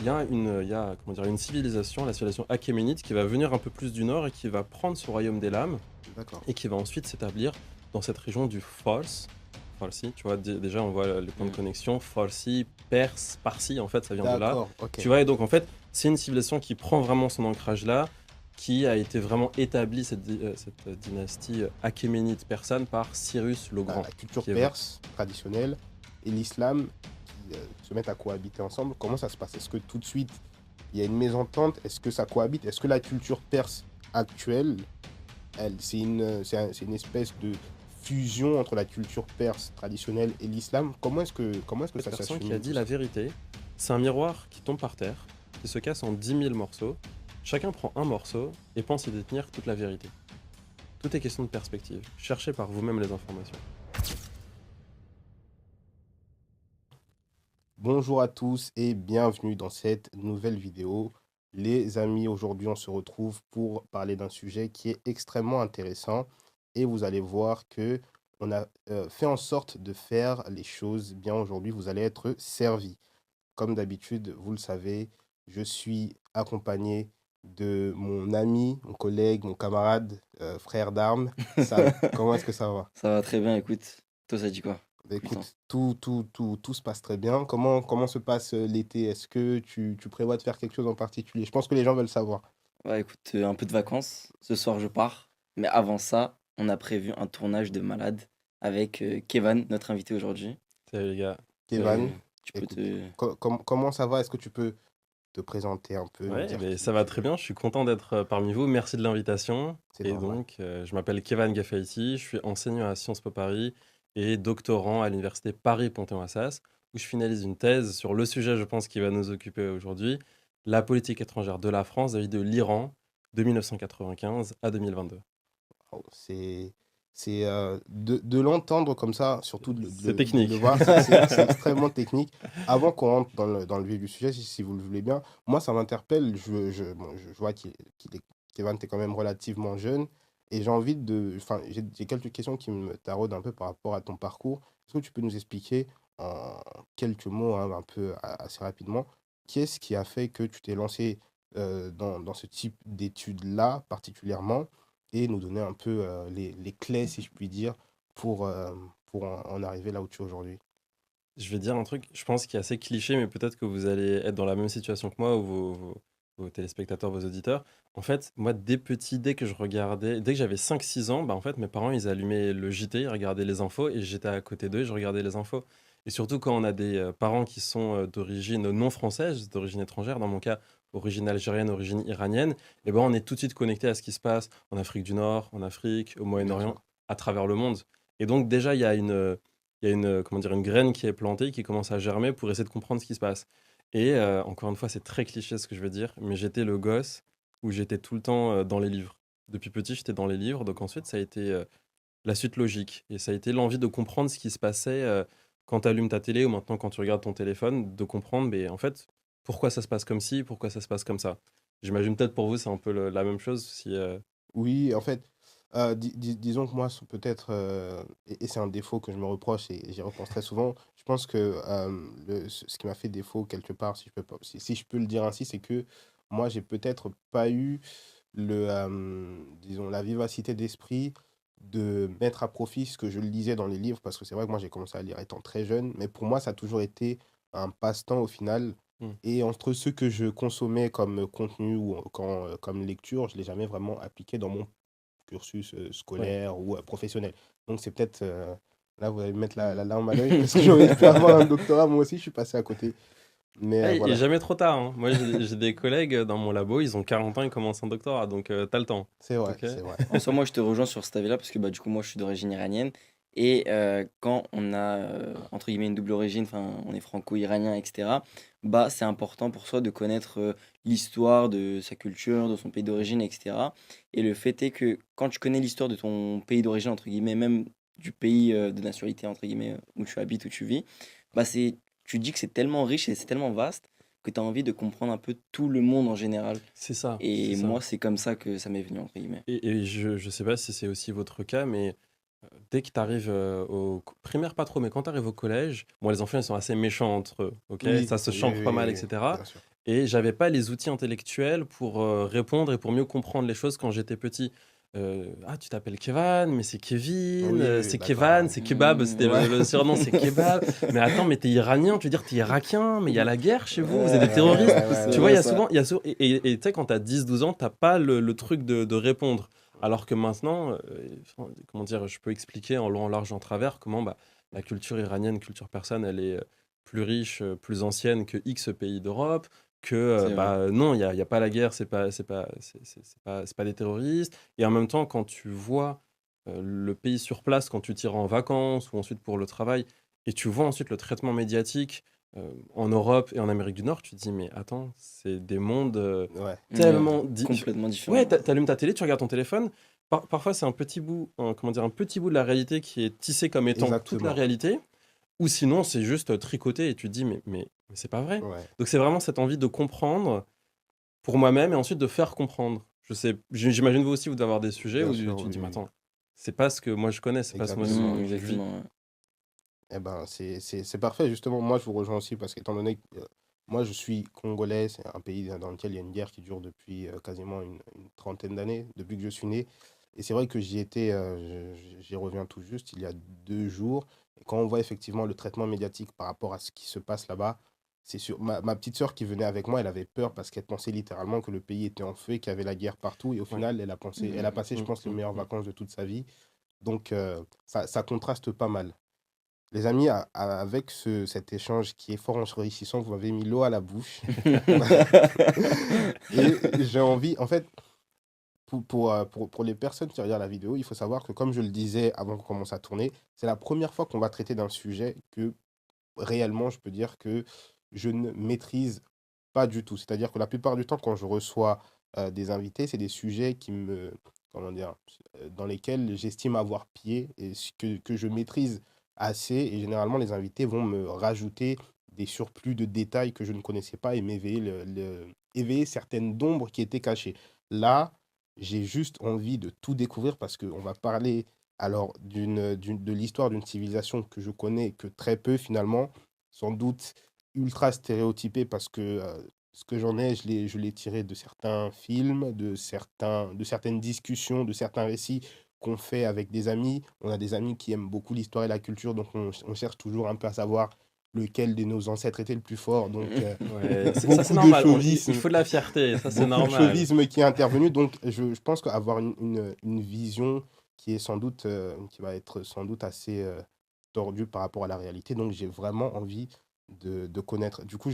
comment dire, une civilisation, la civilisation achéménide, qui va venir un peu plus du nord et qui va prendre ce royaume des lames D'accord. et qui va ensuite s'établir dans cette région du Farsi, tu vois, déjà on voit les points de Mmh. connexion, Farsi, Perse, Parsi, en fait, ça vient de là. D'accord, OK. Tu vois, et donc en fait, c'est une civilisation qui prend vraiment son ancrage là, qui a été vraiment établie, cette dynastie achéménide persane par Cyrus le La Grand, la culture qui est vrai. perse traditionnelle et l'islam qui, se mettent à cohabiter ensemble, comment ça se passe? Est-ce que tout de suite, il y a une mésentente? Est-ce que ça cohabite? Est-ce que la culture perse actuelle, c'est une espèce de fusion entre la culture perse traditionnelle et l'islam? Comment est-ce que Cette ça personne qui a s'achemine dit tout la ça? vérité, c'est un miroir qui tombe par terre, qui se casse en 10 000 morceaux. Chacun prend un morceau et pense y détenir toute la vérité. Tout est question de perspective. Cherchez par vous-même les informations. Bonjour à tous et bienvenue dans cette nouvelle vidéo. Les amis, aujourd'hui on se retrouve pour parler d'un sujet qui est extrêmement intéressant et vous allez voir que on a fait en sorte de faire les choses bien aujourd'hui. Vous allez être servis. Comme d'habitude, vous le savez, je suis accompagné de mon ami, mon collègue, mon camarade, frère d'armes, Sam. Comment est-ce que ça va? Ça va très bien, écoute. Toi, ça dit quoi? Bah, Depuis le temps. écoute, tout se passe très bien. Comment se passe, l'été? Est-ce que tu prévois de faire quelque chose en particulier? Je pense que les gens veulent savoir. Ouais, écoute, un peu de vacances. Ce soir, je pars. Mais avant ça, on a prévu un tournage de malade avec Kevan, notre invité aujourd'hui. Salut les gars. Kevan, Euh, Tu peux écoute, te. comment ça va? Est-ce que tu peux te présenter un peu, nous Ouais, dire mais qui ça va tu très es? bien. Je suis content d'être parmi vous. Merci de l'invitation. C'est Et normal. donc, je m'appelle Kevan Gafaïti. Je suis enseignant à Sciences Po Paris et doctorant à l'université Paris-Panthéon-Assas, où je finalise une thèse sur le sujet, je pense, qui va nous occuper aujourd'hui, la politique étrangère de la France vis-à-vis de l'Iran de 1995 à 2022. Oh, de l'entendre comme ça, surtout C'est de le technique. voir, c'est extrêmement technique. Avant qu'on rentre dans le vif du sujet, si vous le voulez bien, moi, ça m'interpelle. Bon, je vois Kevin, t'es quand même relativement jeune. Et j'ai envie enfin, j'ai quelques questions qui me taraudent un peu par rapport à ton parcours. Est-ce que tu peux nous expliquer en quelques mots, hein, un peu assez rapidement, qu'est-ce qui a fait que tu t'es lancé dans ce type d'études-là particulièrement? Et nous donner un peu, les clés, si je puis dire, pour en arriver là où tu es aujourd'hui. Je vais dire un truc, je pense qui est assez cliché, mais peut-être que vous allez être dans la même situation que moi ou vos téléspectateurs, vos auditeurs. En fait, moi, dès petit, dès que j'avais 5 6 ans, bah, en fait, mes parents, ils allumaient le JT, ils regardaient les infos et j'étais à côté d'eux et je regardais les infos. Et surtout quand on a des parents qui sont d'origine non française, d'origine étrangère, dans mon cas, origine algérienne, origine iranienne, et ben on est tout de suite connecté à ce qui se passe en Afrique du Nord, en Afrique, au Bien Moyen-Orient, sûr. à travers le monde. Et donc déjà, il y a comment dire, une graine qui est plantée, qui commence à germer pour essayer de comprendre ce qui se passe. Et encore une fois, c'est très cliché ce que je veux dire, mais j'étais le gosse où j'étais tout le temps dans les livres. Depuis petit, j'étais dans les livres, donc ensuite, ça a été la suite logique. Et ça a été l'envie de comprendre ce qui se passait quand tu allumes ta télé ou maintenant quand tu regardes ton téléphone, de comprendre, mais en fait, pourquoi ça se passe comme ci, pourquoi ça se passe comme ça. J'imagine peut-être pour vous, c'est un peu la même chose. Si, Oui, en fait, disons que moi, peut-être, et c'est un défaut que je me reproche et j'y repense très souvent. Je pense que, ce qui m'a fait défaut quelque part, si je peux le dire ainsi, c'est que moi, j'ai peut-être pas eu disons, la vivacité d'esprit de mettre à profit ce que je lisais dans les livres, parce que c'est vrai que moi, j'ai commencé à lire étant très jeune, mais pour moi, ça a toujours été un passe-temps au final. hmm. Et entre ce que je consommais comme contenu ou comme lecture, je l'ai jamais vraiment appliqué dans mon cursus Ouais. scolaire ou professionnel. Donc c'est peut-être, là, vous allez me mettre la larme à l'œil, parce que j'aurais pu avoir un doctorat, moi aussi, je suis passé à côté. Mais Ah, il est voilà, jamais trop tard, hein. Moi, j'ai des collègues dans mon labo, ils ont 40 ans, ils commencent un doctorat, donc t'as le temps. c'est vrai, Ok? c'est vrai. En soi, moi, je te rejoins sur cet avis-là parce que bah, du coup, moi, je suis d'origine iranienne. Et quand on a, entre guillemets, une double origine, enfin, on est franco-iranien, etc., bah, c'est important pour soi de connaître l'histoire de sa culture, de son pays d'origine, etc. Et le fait est que quand tu connais l'histoire de ton pays d'origine, entre guillemets, même du pays de nationalité, entre guillemets, où tu habites, où tu vis, bah, tu te dis que c'est tellement riche et c'est tellement vaste que tu as envie de comprendre un peu tout le monde en général. C'est ça, c'est Et ça. moi, c'est comme ça que ça m'est venu, entre guillemets. Et je sais pas si c'est aussi votre cas, mais dès que tu arrives au primaire, pas trop, mais quand tu arrives au collège, bon, les enfants, ils sont assez méchants entre eux, ok? Oui, Ça se oui, oui, chambre pas oui, mal, oui, etc. bien sûr. et j'avais pas les outils intellectuels pour répondre et pour mieux comprendre les choses quand j'étais petit. Ah, tu t'appelles Kevan, mais c'est Kevin, Oui, oui, oui, c'est d'accord, Kevan, ouais. c'est Kebab, c'était Ouais. le surnom, c'est Kebab. Mais attends, mais t'es iranien, tu veux dire t'es irakien, mais il y a la guerre chez vous, vous êtes des Ouais, terroristes. Ouais, Tu c'est vois, il y vrai a ça. souvent, et tu sais, quand t'as 10-12 ans, t'as pas le truc de répondre. Alors que maintenant, enfin, comment dire, je peux expliquer en long, en large, en travers comment bah, la culture iranienne, culture persane, elle est plus riche, plus ancienne que X pays d'Europe, que C'est vrai. bah, non, il y a pas la guerre, c'est pas des terroristes. Et en même temps, quand tu vois le pays sur place, quand tu t'y rends en vacances ou ensuite pour le travail, et tu vois ensuite le traitement médiatique en Europe et en Amérique du Nord, tu te dis, mais attends, c'est des mondes Ouais, Ouais, tellement complètement Ouais, différent. t'allumes ta télé, tu regardes ton téléphone. Parfois, c'est un petit bout, comment dire, un petit bout de la réalité qui est tissé comme étant toute la exactement. réalité. Ou sinon, c'est juste tricoté et tu te dis, mais c'est pas vrai. Ouais, Donc, c'est vraiment cette envie de comprendre pour moi-même et ensuite de faire comprendre. Je sais, j'imagine vous aussi, vous devez avoir des sujets bien où sûr, tu te oui, dis, mais oui, attends, c'est pas ce que moi je connais, c'est pas ce que moi exactement. je vis. Exactement, ouais. Eh ben, c'est parfait, justement. Moi, je vous rejoins aussi parce qu'étant donné que moi, je suis congolais, c'est un pays dans lequel il y a une guerre qui dure depuis quasiment une trentaine d'années, depuis que je suis né. Et c'est vrai que j'y étais, j'y reviens tout juste, il y a 2 jours. Et quand on voit effectivement le traitement médiatique par rapport à ce qui se passe là-bas, c'est sûr. Ma petite sœur qui venait avec moi, elle avait peur parce qu'elle pensait littéralement que le pays était en feu et qu'il y avait la guerre partout. Et au Ouais. final, elle a passé, je pense, les meilleures Mm. vacances de toute sa vie. Donc, ça contraste pas mal. Les amis, avec cet échange qui est fort enrichissant, vous m'avez mis l'eau à la bouche. Et j'ai envie, en fait, pour les personnes qui regardent la vidéo, il faut savoir que, comme je le disais avant qu'on commence à tourner, c'est la première fois qu'on va traiter d'un sujet que réellement, je peux dire que je ne maîtrise pas du tout. C'est-à-dire que la plupart du temps, quand je reçois des invités, c'est des sujets comment dire, dans lesquels j'estime avoir pied et que je maîtrise assez. Et généralement, les invités vont me rajouter des surplus de détails que je ne connaissais pas et m'éveiller éveiller certaines ombres qui étaient cachées. Là, j'ai juste envie de tout découvrir parce qu'on va parler alors de l'histoire d'une civilisation que je connais que très peu finalement, sans doute ultra stéréotypé parce que ce que j'en ai, je l'ai tiré de certains films, de certaines discussions, de certains récits qu'on fait avec des amis. On a des amis qui aiment beaucoup l'histoire et la culture, donc on cherche toujours un peu à savoir lequel de nos ancêtres était le plus fort. Donc, Ouais, ça c'est beaucoup de normal, il chauvisme, faut de la fierté, ça c'est beaucoup de normal. chauvisme qui est intervenu. Donc, je pense qu'avoir une vision qui est sans doute, qui va être sans doute assez tordue par rapport à la réalité. Donc, j'ai vraiment envie de connaître. Du coup,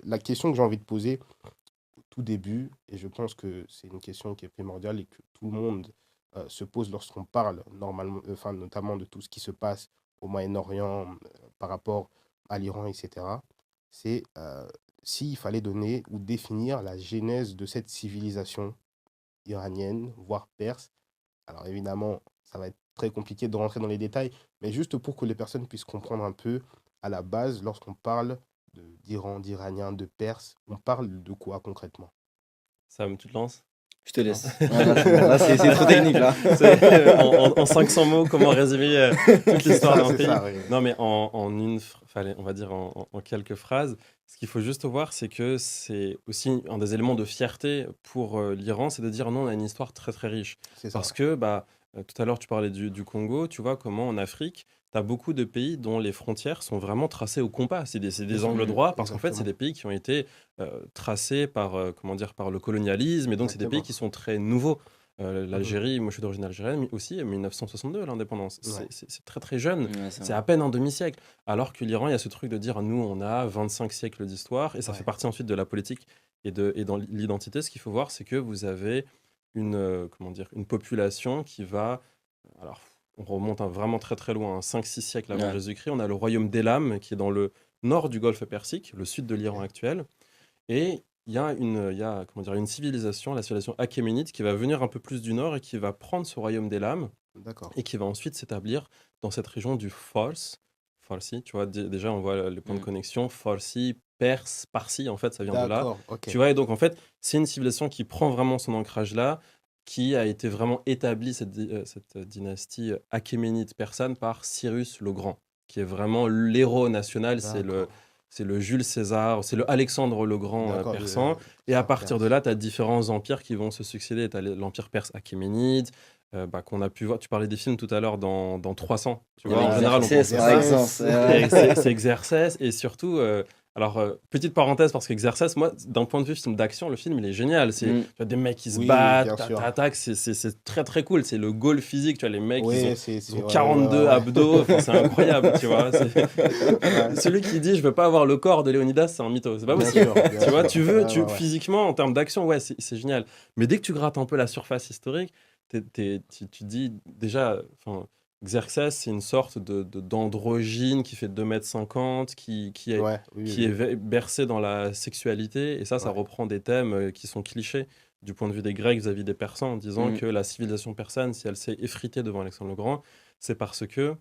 la question que j'ai envie de poser au tout début, et je pense que c'est une question qui est primordiale et que tout le monde se pose lorsqu'on parle normalement, enfin, notamment de tout ce qui se passe au Moyen-Orient par rapport à l'Iran, etc. C'est s'il fallait donner ou définir la genèse de cette civilisation iranienne, voire perse. Alors évidemment, ça va être très compliqué de rentrer dans les détails, mais juste pour que les personnes puissent comprendre un peu, à la base, lorsqu'on parle d'Iran, d'Iranien, de Perse, on parle de quoi concrètement? Sam, tu te lances? Je te Non. laisse. Ouais, là, c'est bon. Là, c'est trop technique, là. En 500 mots, comment résumer toute l'histoire d'un C'est pays? ça, oui. Non, mais on va dire en quelques phrases, ce qu'il faut juste voir, c'est que c'est aussi un des éléments de fierté pour l'Iran, c'est de dire non, on a une histoire très très riche. C'est ça. Parce que bah, tout à l'heure, tu parlais du Congo, tu vois comment en Afrique, tu as beaucoup de pays dont les frontières sont vraiment tracées au compas. C'est C'est des ça. angles droits, parce qu'en fait, c'est Exactement. des pays qui ont été tracés par, comment dire, par le colonialisme, et donc c'est des pays Exactement. qui sont très nouveaux. Mhm. L'Algérie, moi je suis d'origine algérienne, mais aussi 1962 l'indépendance. Ouais. C'est très très jeune, Ouais, c'est c'est vrai. à peine un demi-siècle. Alors que l'Iran, il y a ce truc de dire nous on a 25 siècles d'histoire, et ça fait Ouais. partie ensuite de la politique et dans l'identité. Ce qu'il faut voir, c'est que vous avez comment dire, une population qui va. Alors, on remonte vraiment très très loin, 5-6 siècles avant Ouais. Jésus-Christ. On a le royaume d'Élam qui est dans le nord du golfe Persique, le sud de l'Iran Ok. actuel. Et il y a comment dire, une civilisation, la civilisation achéménide, qui va venir un peu plus du nord et qui va prendre ce royaume d'Élam D'accord. et qui va ensuite s'établir dans cette région du Fars. Farsi, tu vois, déjà on voit les points de Mm. connexion. Farsi, Perse, Parsi, en fait, ça vient de là. D'accord. Ok. Tu vois, et donc en fait, c'est une civilisation qui prend vraiment son ancrage là, qui a été vraiment établie, cette dynastie achéménide persane, par Cyrus le Grand, qui est vraiment l'héros national. D'accord. c'est le Jules César, c'est le Alexandre le Grand D'accord, persan. Et à ça partir de perce. là, tu as différents empires qui vont se succéder. Tu as l'empire perse achéménide, qu'on a pu voir. Tu parlais des films tout à l'heure dans 300. Tu Il y vois, avait en général, on Xerxes, pense. par exemple. Xerxes. C'est Xerxes. Et surtout, petite parenthèse, parce que Xerxes, moi, d'un point de vue film d'action, le film, il est génial. C'est Mm. tu vois, des mecs qui se Oui, battent, bien sûr. t'attaques, c'est très très cool. C'est le goal physique, tu vois, les mecs, Oui, ils ont ouais, 42 ouais. abdos, enfin, c'est incroyable, tu vois. Ouais, Celui qui dit je veux pas avoir le corps de Léonidas, c'est un mytho, c'est pas bien possible. sûr, bien Tu vois, sûr. Ouais, ouais, ouais. physiquement, en termes d'action, ouais, c'est génial. Mais dès que tu grattes un peu la surface historique, tu dis déjà, enfin, Xerxes, c'est une sorte d'androgyne qui fait 2,50 m, Ouais, oui, qui est oui, bercé dans la sexualité. Et ça ouais. reprend des thèmes qui sont clichés du point de vue des Grecs vis-à-vis des Persans, en disant Mm. que la civilisation persane, si elle s'est effritée devant Alexandre le Grand, c'est parce que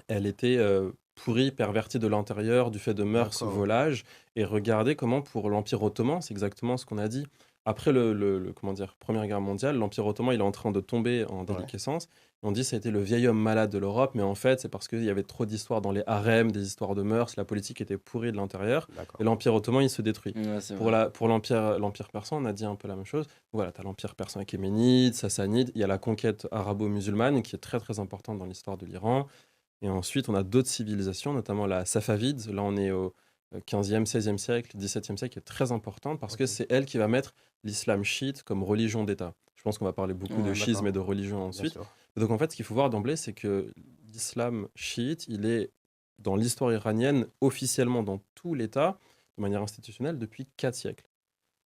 elle était pourrie, pervertie de l'intérieur, du fait de mœurs D'accord. volages. Et regardez comment, pour l'Empire ottoman, c'est exactement ce qu'on a dit. Après comment dire, Première Guerre mondiale, l'Empire ottoman il est en train de tomber en Ouais, déliquescence. Et on dit que ça a été le vieil homme malade de l'Europe, mais en fait, c'est parce qu'il y avait trop d'histoires dans les harems, des histoires de mœurs, la politique était pourrie de l'intérieur. Et d'accord. l'Empire ottoman, il se détruit. Ouais, c'est Pour, vrai. pour l'Empire persan, on a dit un peu la même chose. Voilà, tu as l'Empire persan achéménide, sassanide, il y a la conquête arabo-musulmane qui est très très importante dans l'histoire de l'Iran. Et ensuite, on a d'autres civilisations, notamment la Safavide. Là, on est au 15e, 16e siècle, 17e siècle, qui est très importante parce que Ok. c'est elle qui va mettre l'islam chiite comme religion d'État. Je pense qu'on va parler beaucoup de Ouais. schisme et D'accord, de religion bien ensuite. sûr. Donc, en fait, ce qu'il faut voir d'emblée, c'est que l'islam chiite, il est dans l'histoire iranienne, officiellement dans tout l'État, de manière institutionnelle, depuis 4 siècles.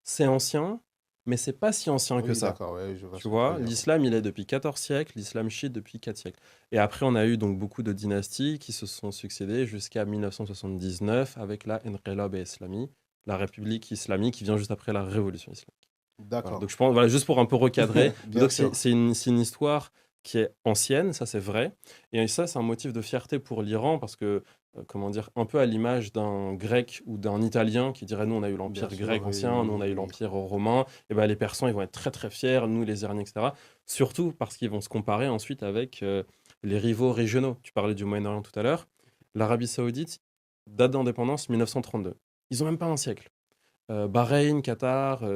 C'est ancien, mais c'est pas si ancien que Oui, ça. d'accord, ouais, je vois Tu ce que tu veux vois, dire. Ouais. l'islam, il est depuis 14 siècles, l'islam chiite depuis 4 siècles. Et après, on a eu donc beaucoup de dynasties qui se sont succédées jusqu'à 1979 avec la Enqilab Islami, la République islamique qui vient juste après la Révolution islamique. Voilà, D'accord, donc je pense, voilà, juste pour un peu recadrer, bien donc sûr. c'est une histoire qui est ancienne, ça c'est vrai, et ça c'est un motif de fierté pour l'Iran parce que, comment dire, un peu à l'image d'un grec ou d'un italien qui dirait nous on a eu Bien l'empire sûr, grec oui, ancien, nous on oui, a eu oui. l'empire romain, et ben les Persans ils vont être très très fiers, nous les Iraniens, etc. Surtout parce qu'ils vont se comparer ensuite avec les rivaux régionaux. Tu parlais du Moyen-Orient tout à l'heure, l'Arabie Saoudite, date d'indépendance 1932. Ils ont même pas un siècle. Bahreïn, Qatar, Après,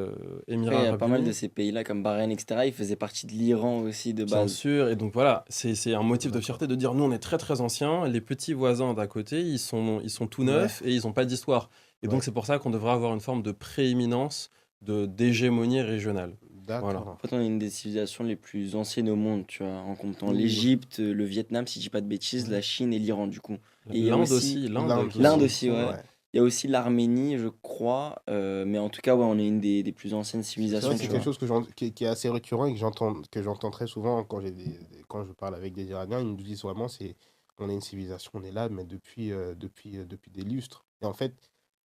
il Émirats y a arabes pas mal de unis, ces pays-là, comme Bahreïn, etc. Ils faisaient partie de l'Iran aussi de bien base. sûr. Et donc voilà, c'est un motif de D'accord. fierté de dire nous on est très très anciens, les petits voisins d'à côté ils sont tout Ouais, neufs et ils n'ont pas d'histoire. Et donc ouais. c'est pour ça qu'on devrait avoir une forme de prééminence, d'hégémonie régionale. Voilà. D'accord. En fait, on est une des civilisations les plus anciennes au monde, tu vois, en comptant Oui, oui. l'Égypte, le Vietnam, si je dis pas de bêtises, Ouais. la Chine et l'Iran, du coup. Et il y a L'Inde aussi aussi, l'Inde L'Inde qui est l'Inde aussi. aussi, ancienne. ouais. Ouais. Il y a aussi l'Arménie, je crois. Mais en tout cas, ouais, on est une des plus anciennes C'est vrai civilisations, que c'est tu quelque vois. chose qui est assez récurrent et que j'entends très souvent quand quand je parle avec des Iraniens. Ils nous disent vraiment on est une civilisation, on est là, mais depuis des lustres. Et en fait,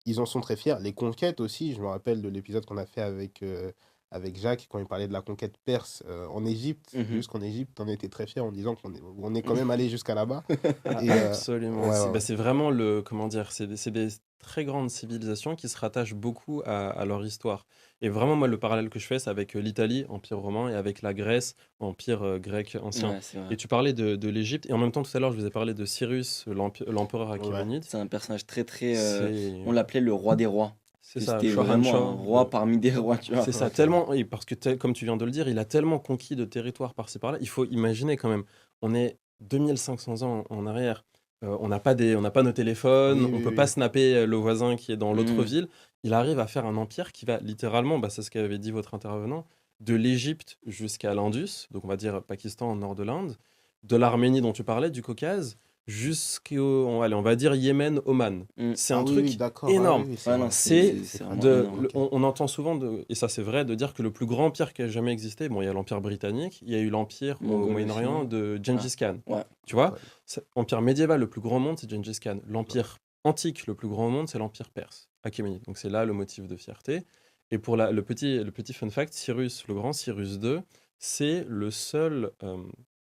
ils en sont très fiers. Les conquêtes aussi, je me rappelle de l'épisode qu'on a fait avec Jacques quand il parlait de la conquête perse en Égypte. Mhm. Jusqu'en Égypte, on était très fiers en disant on est quand même allé jusqu'à là-bas. Ah, Et absolument. ouais, ouais, ouais. C'est vraiment le, comment dire, c'est des très grandes civilisations qui se rattachent beaucoup à leur histoire. Et vraiment, moi, le parallèle que je fais, c'est avec l'Italie, Empire romain, et avec la Grèce, Empire grec ancien. Ouais, c'est vrai. Et tu parlais de l'Égypte, et en même temps, tout à l'heure, je vous ai parlé de Cyrus, l'empereur Ouais. achéménide. C'est un personnage très, très. C'est On l'appelait le roi des rois. c'est Parce que ça, c'était vraiment un Shohanshah. roi parmi des rois, tu vois. C'est ça, Ok. tellement, et parce que comme tu viens de le dire, il a tellement conquis de territoires par-ci par-là. Il faut imaginer quand même, on est 2500 ans en arrière. On n'a pas nos téléphones, Oui, on oui, peut pas oui. snapper le voisin qui est dans l'autre Mhm. ville. Il arrive à faire un empire qui va littéralement, bah, c'est ce qu'avait dit votre intervenant, de l'Égypte jusqu'à l'Indus, donc on va dire Pakistan au nord de l'Inde, de l'Arménie dont tu parlais, du Caucase, allez, on va dire Yémen, Oman. Mm. C'est Ah un oui, oui, truc d'accord. Ah oui, énorme. oui, c'est Ouais, non, vrai. C'est c'est C'est vraiment pratique. énorme. Ok. on entend souvent, et ça c'est vrai, de dire que le plus grand empire qui a jamais existé, bon, il y a l'empire britannique, il y a eu l'empire au Mongol aussi, Moyen-Orient non? de Ah, Gengis Khan. ouais. Tu vois, Ouais. empire médiéval le plus grand au monde, c'est Gengis Khan. Ouais. L'empire antique le plus grand au monde, c'est l'empire perse, achéménide. Donc c'est là le motif de fierté. Et pour le petit fun fact, Cyrus le Grand, Cyrus II, c'est le seul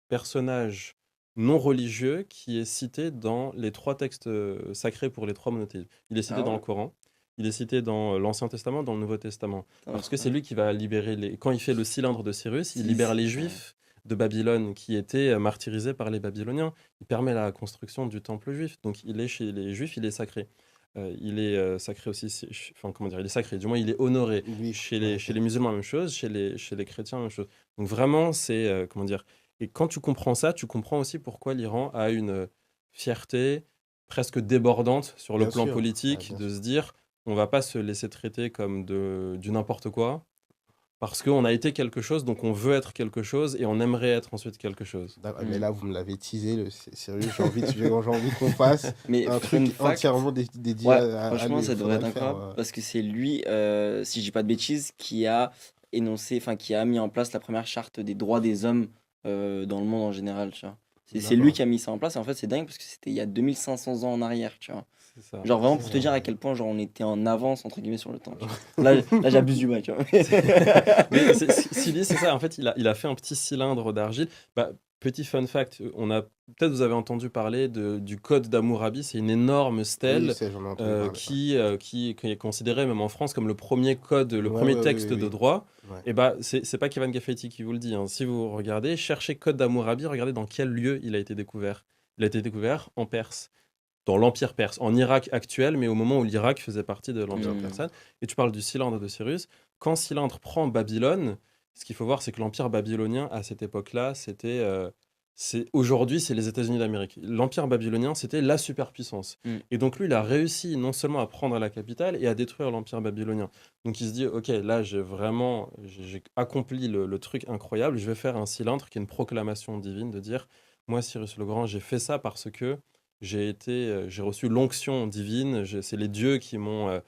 personnage non religieux qui est cité dans les 3 textes sacrés pour les 3 monothéismes. Il est cité Ah dans ouais? le Coran, il est cité dans l'Ancien Testament, dans le Nouveau Testament. Putain, Parce que c'est incroyable. lui qui va libérer les... Quand il fait le cylindre de Cyrus, il Si, libère les ouais. Juifs de Babylone qui étaient martyrisés par les Babyloniens. Il permet la construction du temple juif. Donc il est chez les Juifs, il est sacré. il est sacré aussi, enfin comment dire, il est sacré, du moins il est honoré. Oui, Chez ouais, chez ok. les musulmans, la même chose, chez les chrétiens, la même chose. Donc vraiment, c'est, comment dire, et quand tu comprends ça, tu comprends aussi pourquoi l'Iran a une fierté presque débordante sur le Bien plan sûr, ouais, politique, bien de sûr. se dire, on va pas se laisser traiter comme du n'importe quoi, parce qu'on a été quelque chose, donc on veut être quelque chose, et on aimerait être ensuite quelque chose. Mais Mm. là, vous me l'avez teasé, sérieux, j'ai envie qu'on fasse Mais un fun truc fact, entièrement dédié ouais, à franchement, lui. Il ça devrait faudrait être le faire. incroyable parce que c'est lui, si je dis pas de bêtises, qui a énoncé, enfin, qui a mis en place la première charte des droits des hommes dans le monde en général, tu vois. C'est lui D'accord. qui a mis ça en place et en fait, c'est dingue parce que c'était il y a 2500 ans en arrière, tu vois. C'est ça. Genre vraiment Ok. pour te dire à quel point genre on était en avance entre guillemets sur le temps, tu vois. Là j'abuse du mal, tu vois. Mais Sylvie, c'est ça. En fait, il a fait un petit cylindre d'argile. Bah, petit fun fact, peut-être vous avez entendu parler du code d'Hammurabi. C'est une énorme Oui, stèle j'en ai entendu parler. Ouais, qui est considérée même en France comme le premier code, le ouais, premier ouais, oui, texte oui, de oui. droit. Ouais. Et bah, c'est pas Kevin Gaffetti qui vous le dit, hein. Si vous regardez, cherchez code d'Hammurabi, regardez dans quel lieu il a été découvert. Il a été découvert en Perse, dans l'Empire perse, en Irak actuel, mais au moment où l'Irak faisait partie de l'Empire Hmm. persan. Et tu parles du cylindre de Cyrus. Quand Cylindre prend Babylone, ce qu'il faut voir, c'est que l'Empire babylonien, à cette époque-là, aujourd'hui, c'est les États-Unis d'Amérique. L'Empire babylonien, c'était la superpuissance. Hmm. Et donc lui, il a réussi non seulement à prendre la capitale et à détruire l'Empire babylonien. Donc il se dit, ok, là, j'ai accompli le truc incroyable, je vais faire un cylindre qui est une proclamation divine de dire, moi, Cyrus le Grand, j'ai fait ça parce que j'ai reçu l'onction divine. C'est les dieux qui m'ont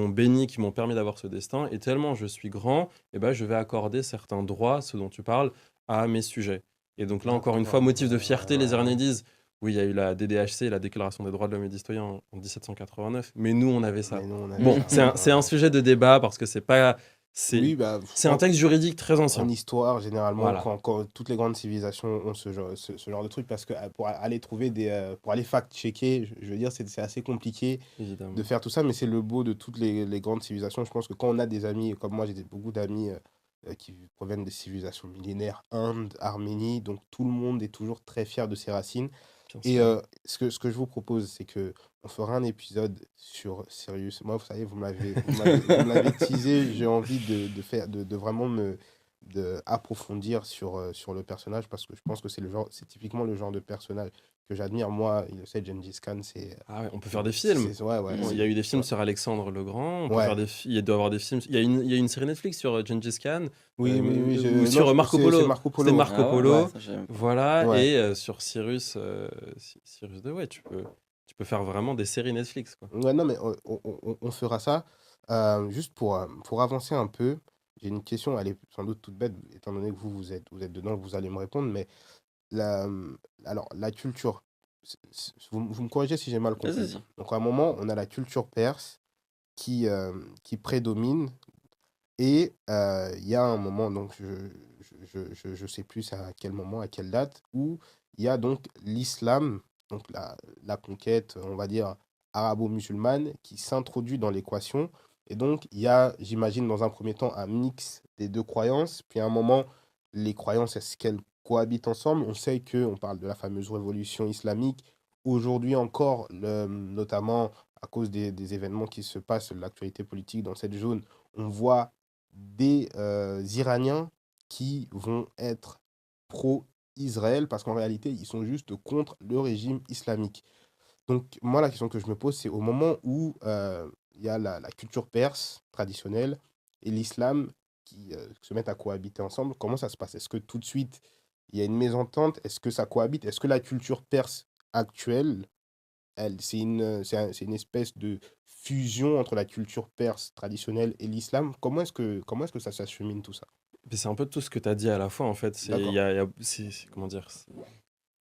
béni, qui m'ont permis d'avoir ce destin. Et tellement je suis grand, eh ben, je vais accorder certains droits, ce dont tu parles, à mes sujets. Et donc là, encore une fois, D'accord. motif de Ouais, ouais, fierté, les ouais, Iraniens ouais. disent, oui, il y a eu la DDHC, la Déclaration des droits de l'homme et du citoyen en 1789, mais nous, on avait ça. Mais non, on avait Bon, ça. c'est un Ouais. sujet de débat parce que c'est pas, c'est, Oui, bah, c'est un texte juridique très en ancien. histoire, généralement, Voilà. quand toutes les grandes civilisations ont ce genre de truc, parce que pour aller trouver pour aller fact-checker, je veux dire, c'est assez compliqué de Évidemment. faire tout ça, mais c'est le beau de toutes les grandes civilisations. Je pense que quand on a des amis, comme moi, j'ai beaucoup d'amis qui proviennent des civilisations millénaires, Inde, Arménie, donc tout le monde est toujours très fier de ses racines. Bien Et sûr. ce que je vous propose, c'est que on fera un épisode sur Sirius. Moi, vous savez, vous me l'avez teasé. J'ai envie de vraiment approfondir sur le personnage parce que je pense que c'est typiquement le genre de personnage que j'admire. Moi, il le sait, Gengis Khan, Ah ouais, on peut faire des films. ouais, ouais, Hmm. Il y a eu des films sur Alexandre le Grand, on peut faire ouais. il doit y avoir des films. Il y a une série Netflix sur Gengis Khan, Oui, oui, oui, ou non, sur Marco c'est Polo. Marco C'était Polo. Marco Ah ouais, Ouais, Polo, ça j'aime pas. voilà, ouais. et sur Cyrus, Cyrus 2, ouais, tu peux faire vraiment des séries Netflix, quoi. Ouais, non, mais on fera ça. Juste pour avancer un peu, j'ai une question, elle est sans doute toute bête, étant donné que vous êtes dedans, vous allez me répondre, mais alors, la culture, vous me corrigez si j'ai mal Vas-y, compris. vas-y. Donc, à un moment, on a la culture perse qui prédomine, et il y a un moment, donc je sais plus à quel moment, à quelle date, où il y a donc l'islam, donc la conquête, on va dire, arabo-musulmane, qui s'introduit dans l'équation. Et donc, il y a, j'imagine, dans un premier temps, un mix des deux croyances. Puis à un moment, les croyances, est-ce qu'elles cohabitent ensemble? On sait qu'on parle de la fameuse révolution islamique. Aujourd'hui encore, notamment à cause des événements qui se passent, l'actualité politique dans cette zone, on voit des Iraniens qui vont être pro-Israël parce qu'en réalité, ils sont juste contre le régime islamique. Donc, moi, la question que je me pose, c'est au moment où il y a la culture perse traditionnelle et l'islam qui se mettent à cohabiter ensemble, comment ça se passe? Est-ce que tout de suite, il y a une mésentente? Est-ce que ça cohabite? Est-ce que la culture perse actuelle, c'est une espèce de fusion entre la culture perse traditionnelle et l'islam? Comment est-ce que ça s'achemine tout ça? Mais c'est un peu tout ce que tu as dit à la fois, en fait. D'accord. Comment dire, c'est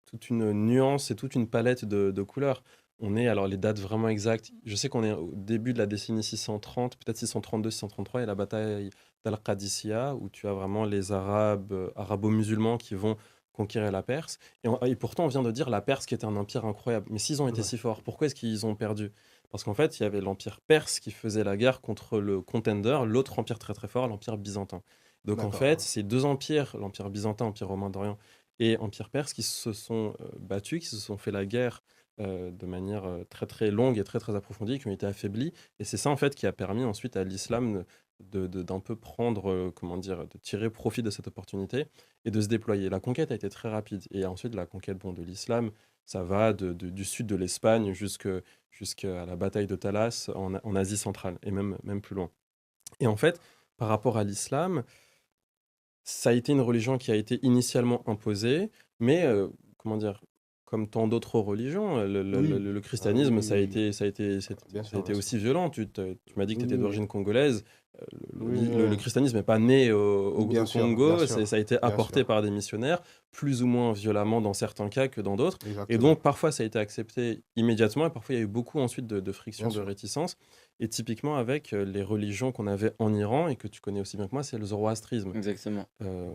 toute une nuance et toute une palette de couleurs. Alors les dates vraiment exactes, je sais qu'on est au début de la décennie 630, peut-être 632, 633, il y a la bataille d'Al-Qadisiyah, où tu as vraiment les Arabes, arabo-musulmans qui vont conquérir la Perse. Et pourtant, on vient de dire la Perse qui était un empire incroyable. Mais s'ils ont été Ouais. si forts, pourquoi est-ce qu'ils ont perdu? Parce qu'en fait, il y avait l'empire perse qui faisait la guerre contre le contender, l'autre empire très très fort, l'empire byzantin. Donc en D'accord. fait, ces deux empires, l'empire byzantin, empire romain d'Orient, et empire perse, qui se sont battus, qui se sont fait la guerre de manière très très longue et très très approfondie, qui ont été affaiblies. Et c'est ça en fait qui a permis ensuite à l'islam d'un peu prendre, comment dire, de tirer profit de cette opportunité et de se déployer. La conquête a été très rapide. Et ensuite, la conquête de l'islam, ça va du sud de l'Espagne jusqu'à la bataille de Talas en Asie centrale et même plus loin. Et en fait, par rapport à l'islam, ça a été une religion qui a été initialement imposée, mais comment dire, comme tant d'autres religions, Oui. le Ah oui, christianisme, oui, oui, oui. Bien ça a sûr, été bien sûr. aussi violent. Tu m'as dit que tu Oui, étais oui, oui. d'origine congolaise. Oui, oui, Le oui. christianisme n'est pas né Bien au sûr, bien Congo, sûr, ça a été bien apporté sûr. par des missionnaires, plus ou moins violemment dans certains cas que dans d'autres. Et Exactement. donc, parfois, ça a été accepté immédiatement, et parfois, il y a eu beaucoup ensuite de Bien frictions, de sûr. réticences. Et typiquement, avec les religions qu'on avait en Iran, et que tu connais aussi bien que moi, c'est le zoroastrisme. Exactement. Euh,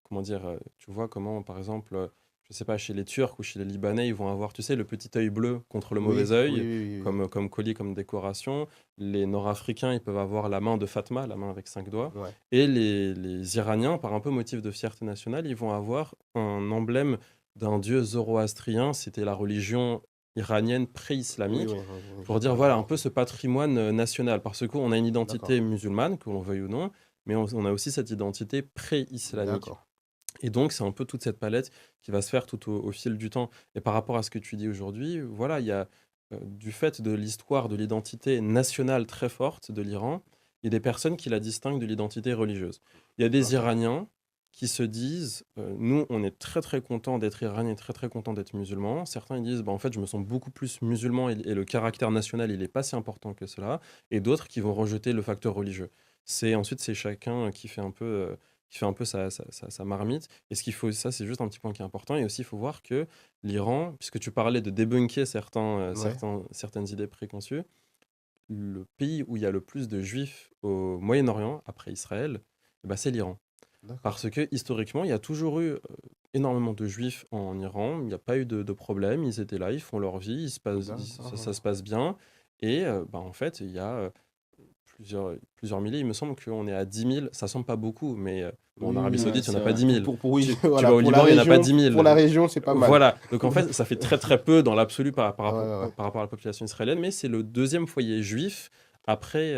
comment dire, tu vois comment, par exemple, je sais pas, chez les Turcs ou chez les Libanais, ils vont avoir, tu sais, le petit œil bleu contre le Oui, mauvais oui, œil, oui, oui, oui. comme collier, comme décoration. Les Nord-Africains, ils peuvent avoir la main de Fatma, la main avec 5 doigts. Ouais. Et les Iraniens, par un peu motif de fierté nationale, ils vont avoir un emblème d'un dieu zoroastrien. C'était la religion iranienne Oui, pré-islamique, oui, oui, oui, je pour dire, vois, voilà, je un vois. peu ce patrimoine national. Parce qu'on a une D'accord. identité musulmane, que l'on veuille ou non, mais on a aussi cette identité pré-islamique. D'accord. Et donc, c'est un peu toute cette palette qui va se faire tout au fil du temps. Et par rapport à ce que tu dis aujourd'hui, voilà, il y a du fait de l'histoire de l'identité nationale très forte de l'Iran, il y a des personnes qui la distinguent de l'identité religieuse. Il y a des Ok. Iraniens qui se disent, nous, on est très très contents d'être Iraniens, très très contents d'être musulmans. Certains ils disent, bah, en fait, je me sens beaucoup plus musulman et le caractère national, il n'est pas si important que cela. Et d'autres qui vont rejeter le facteur religieux. Ensuite, c'est chacun qui fait un peu sa marmite. Et ce qu'il faut, ça, c'est juste un petit point qui est important. Et aussi, il faut voir que l'Iran, puisque tu parlais de débunker Ouais. certaines idées préconçues, le pays où il y a le plus de juifs au Moyen-Orient, après Israël, eh ben, c'est l'Iran. D'accord. Parce que historiquement, il y a toujours eu énormément de juifs en Iran. Il n'y a pas eu de problème. Ils étaient là, ils font leur vie, ça se D'accord. passe bien. Et bah, en fait, il y a plusieurs milliers. Il me semble qu'on est à 10 000. Ça semble pas beaucoup, mais bon, en Oui, Arabie oui, oui. Ouais, Saoudite, il n'y en c'est a pas vrai. 10 000. Oui, Tu voilà, vas au Liban, il n'y en a pas 10 000. pour la région, c'est pas mal. Voilà. Donc en fait, ça fait très très peu dans l'absolu Ouais, ouais, ouais. par rapport à la population israélienne, mais c'est le deuxième foyer juif après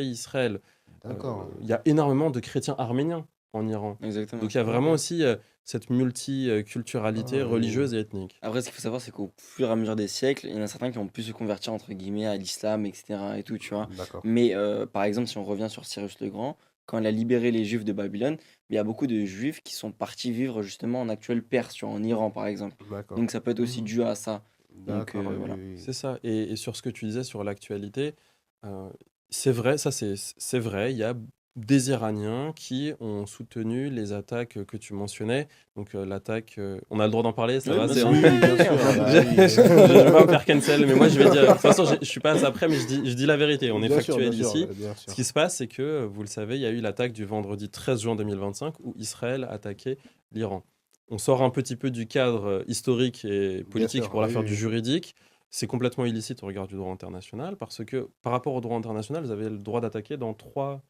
Israël. D'accord. Il y a énormément de chrétiens arméniens en Iran. Exactement. Donc il y a vraiment Ok. aussi cette Ah, multiculturalité oui, oui, oui. religieuse et ethnique. Après, ce qu'il faut savoir, c'est qu'au fur et à mesure des siècles, il y en a certains qui ont pu se convertir, entre guillemets, à l'islam, etc. et tout, tu vois. D'accord. Mais par exemple, si on revient sur Cyrus le Grand, quand il a libéré les Juifs de Babylone, il y a beaucoup de Juifs qui sont partis vivre justement en actuelle Perse, tu vois, en Iran, par exemple. D'accord. Donc ça peut être aussi Mhm. dû à ça. Donc D'accord, oui, voilà. oui, oui. C'est ça. Et sur ce que tu disais sur l'actualité, euh, c'est vrai, ça c'est vrai, il y a des Iraniens qui ont soutenu les attaques que tu mentionnais. Donc l'attaque, on a le droit d'en parler, ça Oui, va, bien c'est sûr. Oui, oui, bien sûr. Je, Bah oui. je vais pas me faire cancel, mais moi je vais dire. De toute façon, je suis pas après, mais je dis la vérité. On est Bien factuel sûr, ici. bien Ce sûr. qui se passe, c'est que, vous le savez, il y a eu l'attaque du vendredi 13 juin 2025 où Israël a attaqué l'Iran. On sort un petit peu du cadre historique et Bien politique sûr, pour la oui, faire du oui. juridique. C'est complètement illicite au regard du droit international parce que par rapport au droit international, vous avez le droit d'attaquer dans trois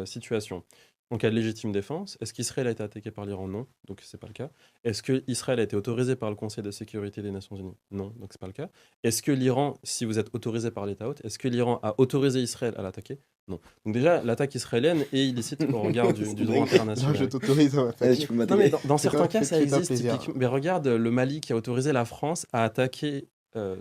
situations. Donc, il y a de légitime défense. Est-ce qu'Israël a été attaqué par l'Iran? Non, donc c'est pas le cas. Est-ce que Israël a été autorisé par le Conseil de sécurité des Nations Unies? Non, donc c'est pas le cas. Est-ce que l'Iran, si vous êtes autorisé par l'État hôte, est-ce que l'Iran a autorisé Israël à l'attaquer? Non. Donc déjà, l'attaque israélienne est illicite au regard C'est du une droit dinguerie. Non, je international. t'autorise à Allez, tu m'attaquer. peux Non, mais m'attaquer. dans certains cas, ça Fais-toi existe plaisir. typiquement. Mais regarde le Mali qui a autorisé la France à attaquer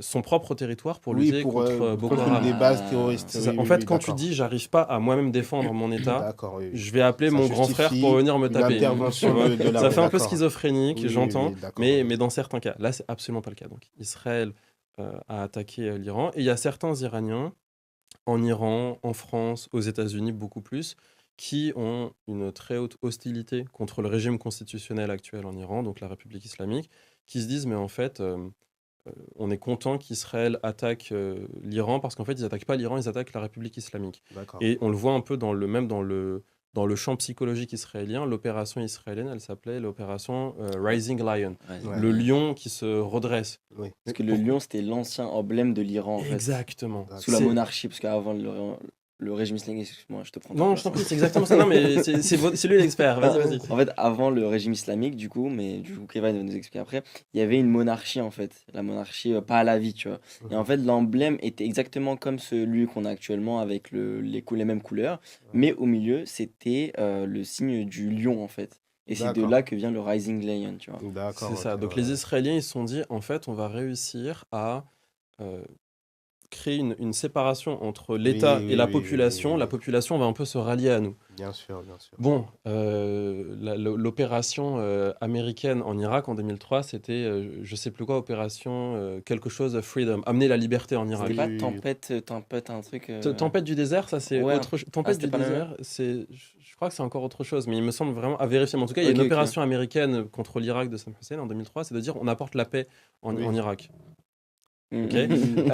son propre territoire pour Oui, lutter contre Boko contre une Haram. des bases terroristes. C'est ça. Oui, En oui, fait, oui, quand tu d'accord. dis j'arrive pas à moi-même défendre mon État, D'accord, oui, oui. je vais appeler Ça mon grand frère pour justifie venir me une taper. Tu intervention vois, de ça l'armée, fait un peu d'accord. schizophrénique, Oui, oui, j'entends, oui, d'accord, oui. mais dans certains cas, là, c'est absolument pas le cas. Donc, Israël a attaqué l'Iran et il y a certains Iraniens en Iran, en France, aux États-Unis, beaucoup plus, qui ont une très haute hostilité contre le régime constitutionnel actuel en Iran, donc la République islamique, qui se disent, mais en fait, on est content qu'Israël attaque l'Iran parce qu'en fait, ils attaquent pas l'Iran, ils attaquent la République islamique. D'accord. Et on le voit un peu dans le champ psychologique israélien. L'opération israélienne, elle s'appelait l'opération Rising Lion, Rising Ouais, le Lion. lion qui se redresse. oui, Parce Mais que le lion, c'était l'ancien emblème de l'Iran, en fait. Exactement. Sous la d'accord. C'est monarchie, parce qu'avant, le régime islamique, excuse-moi, je te prends ta Non, je place, t'en hein. prie, c'est exactement ça. Non, mais c'est lui l'expert. Vas-y, vas-y. En fait, avant le régime islamique, du coup, mais du coup, Kevin va nous expliquer après, il y avait une monarchie, en fait. La monarchie, pas à la vie, tu vois. Et en Mhm. fait, l'emblème était exactement comme celui qu'on a actuellement avec les mêmes couleurs, mais au milieu, c'était le signe du lion, en fait. Et c'est de D'accord. là que vient le Rising Lion, tu vois. D'accord, C'est ok, ça. Donc, ouais. les Israéliens, ils se sont dit, en fait, on va réussir à euh, créer une séparation entre Oui, l'État et oui, la oui, oui, oui, population. oui, La oui. population va un peu se rallier à nous. Bien sûr, bien sûr. Bon, l'opération américaine en Irak en 2003, c'était, je sais plus quoi, opération quelque chose Freedom, amener la liberté en C'était Irak. pas Oui, oui, oui. tempête, un truc. Tempête du désert, ça c'est Ouais, autre chose. ah, Tempête c'était du pas le même? désert, je crois que c'est encore autre chose, mais il me semble vraiment à vérifier. Mais en tout cas, il y a Ok, une ok. opération américaine contre l'Irak de Saddam Hussein en 2003, c'est de dire on apporte la paix en Oui. Irak. Ok. Oui, oui, oui.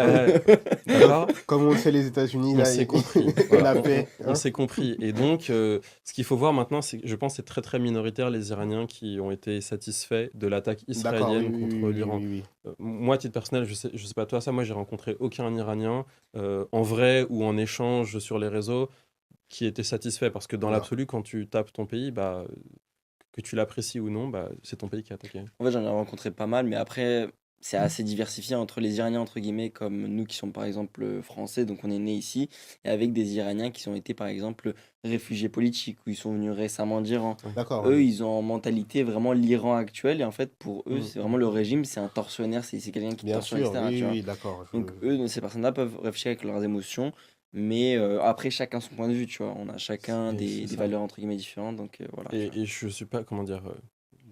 D'accord. Comme on le sait, les États-Unis, On là, s'est compris. Voilà, la paix. on s'est compris. Et donc, ce qu'il faut voir maintenant, c'est que je pense que c'est très très minoritaire les Iraniens qui ont été satisfaits de l'attaque D'accord, oui, israélienne oui, contre oui, oui, l'Iran. oui, oui. Moi, à titre personnel, je sais pas toi, ça, moi, j'ai rencontré aucun Iranien en vrai ou en échange sur les réseaux qui était satisfait parce que dans Non. l'absolu, quand tu tapes ton pays, bah, que tu l'apprécies ou non, bah, c'est ton pays qui est attaqué. En fait, j'en ai rencontré pas mal, mais après, c'est assez diversifié entre les Iraniens, entre guillemets, comme nous qui sommes par exemple français, donc on est né ici, et avec des Iraniens qui ont été par exemple réfugiés politiques, ou ils sont venus récemment d'Iran. Ouais. D'accord, Eux, oui. ils ont en mentalité vraiment l'Iran actuel, et en fait, pour eux, Mm, c'est vraiment le régime, c'est un tortionnaire, c'est quelqu'un qui Bien torture, sûr, etc. oui, Tu vois. oui, d'accord. Donc, eux, ces personnes-là peuvent réfléchir avec leurs émotions, mais après, chacun son point de vue, tu vois. On a chacun c'est des ça. valeurs entre guillemets différentes, donc voilà, tu vois. Et je suis pas, comment dire,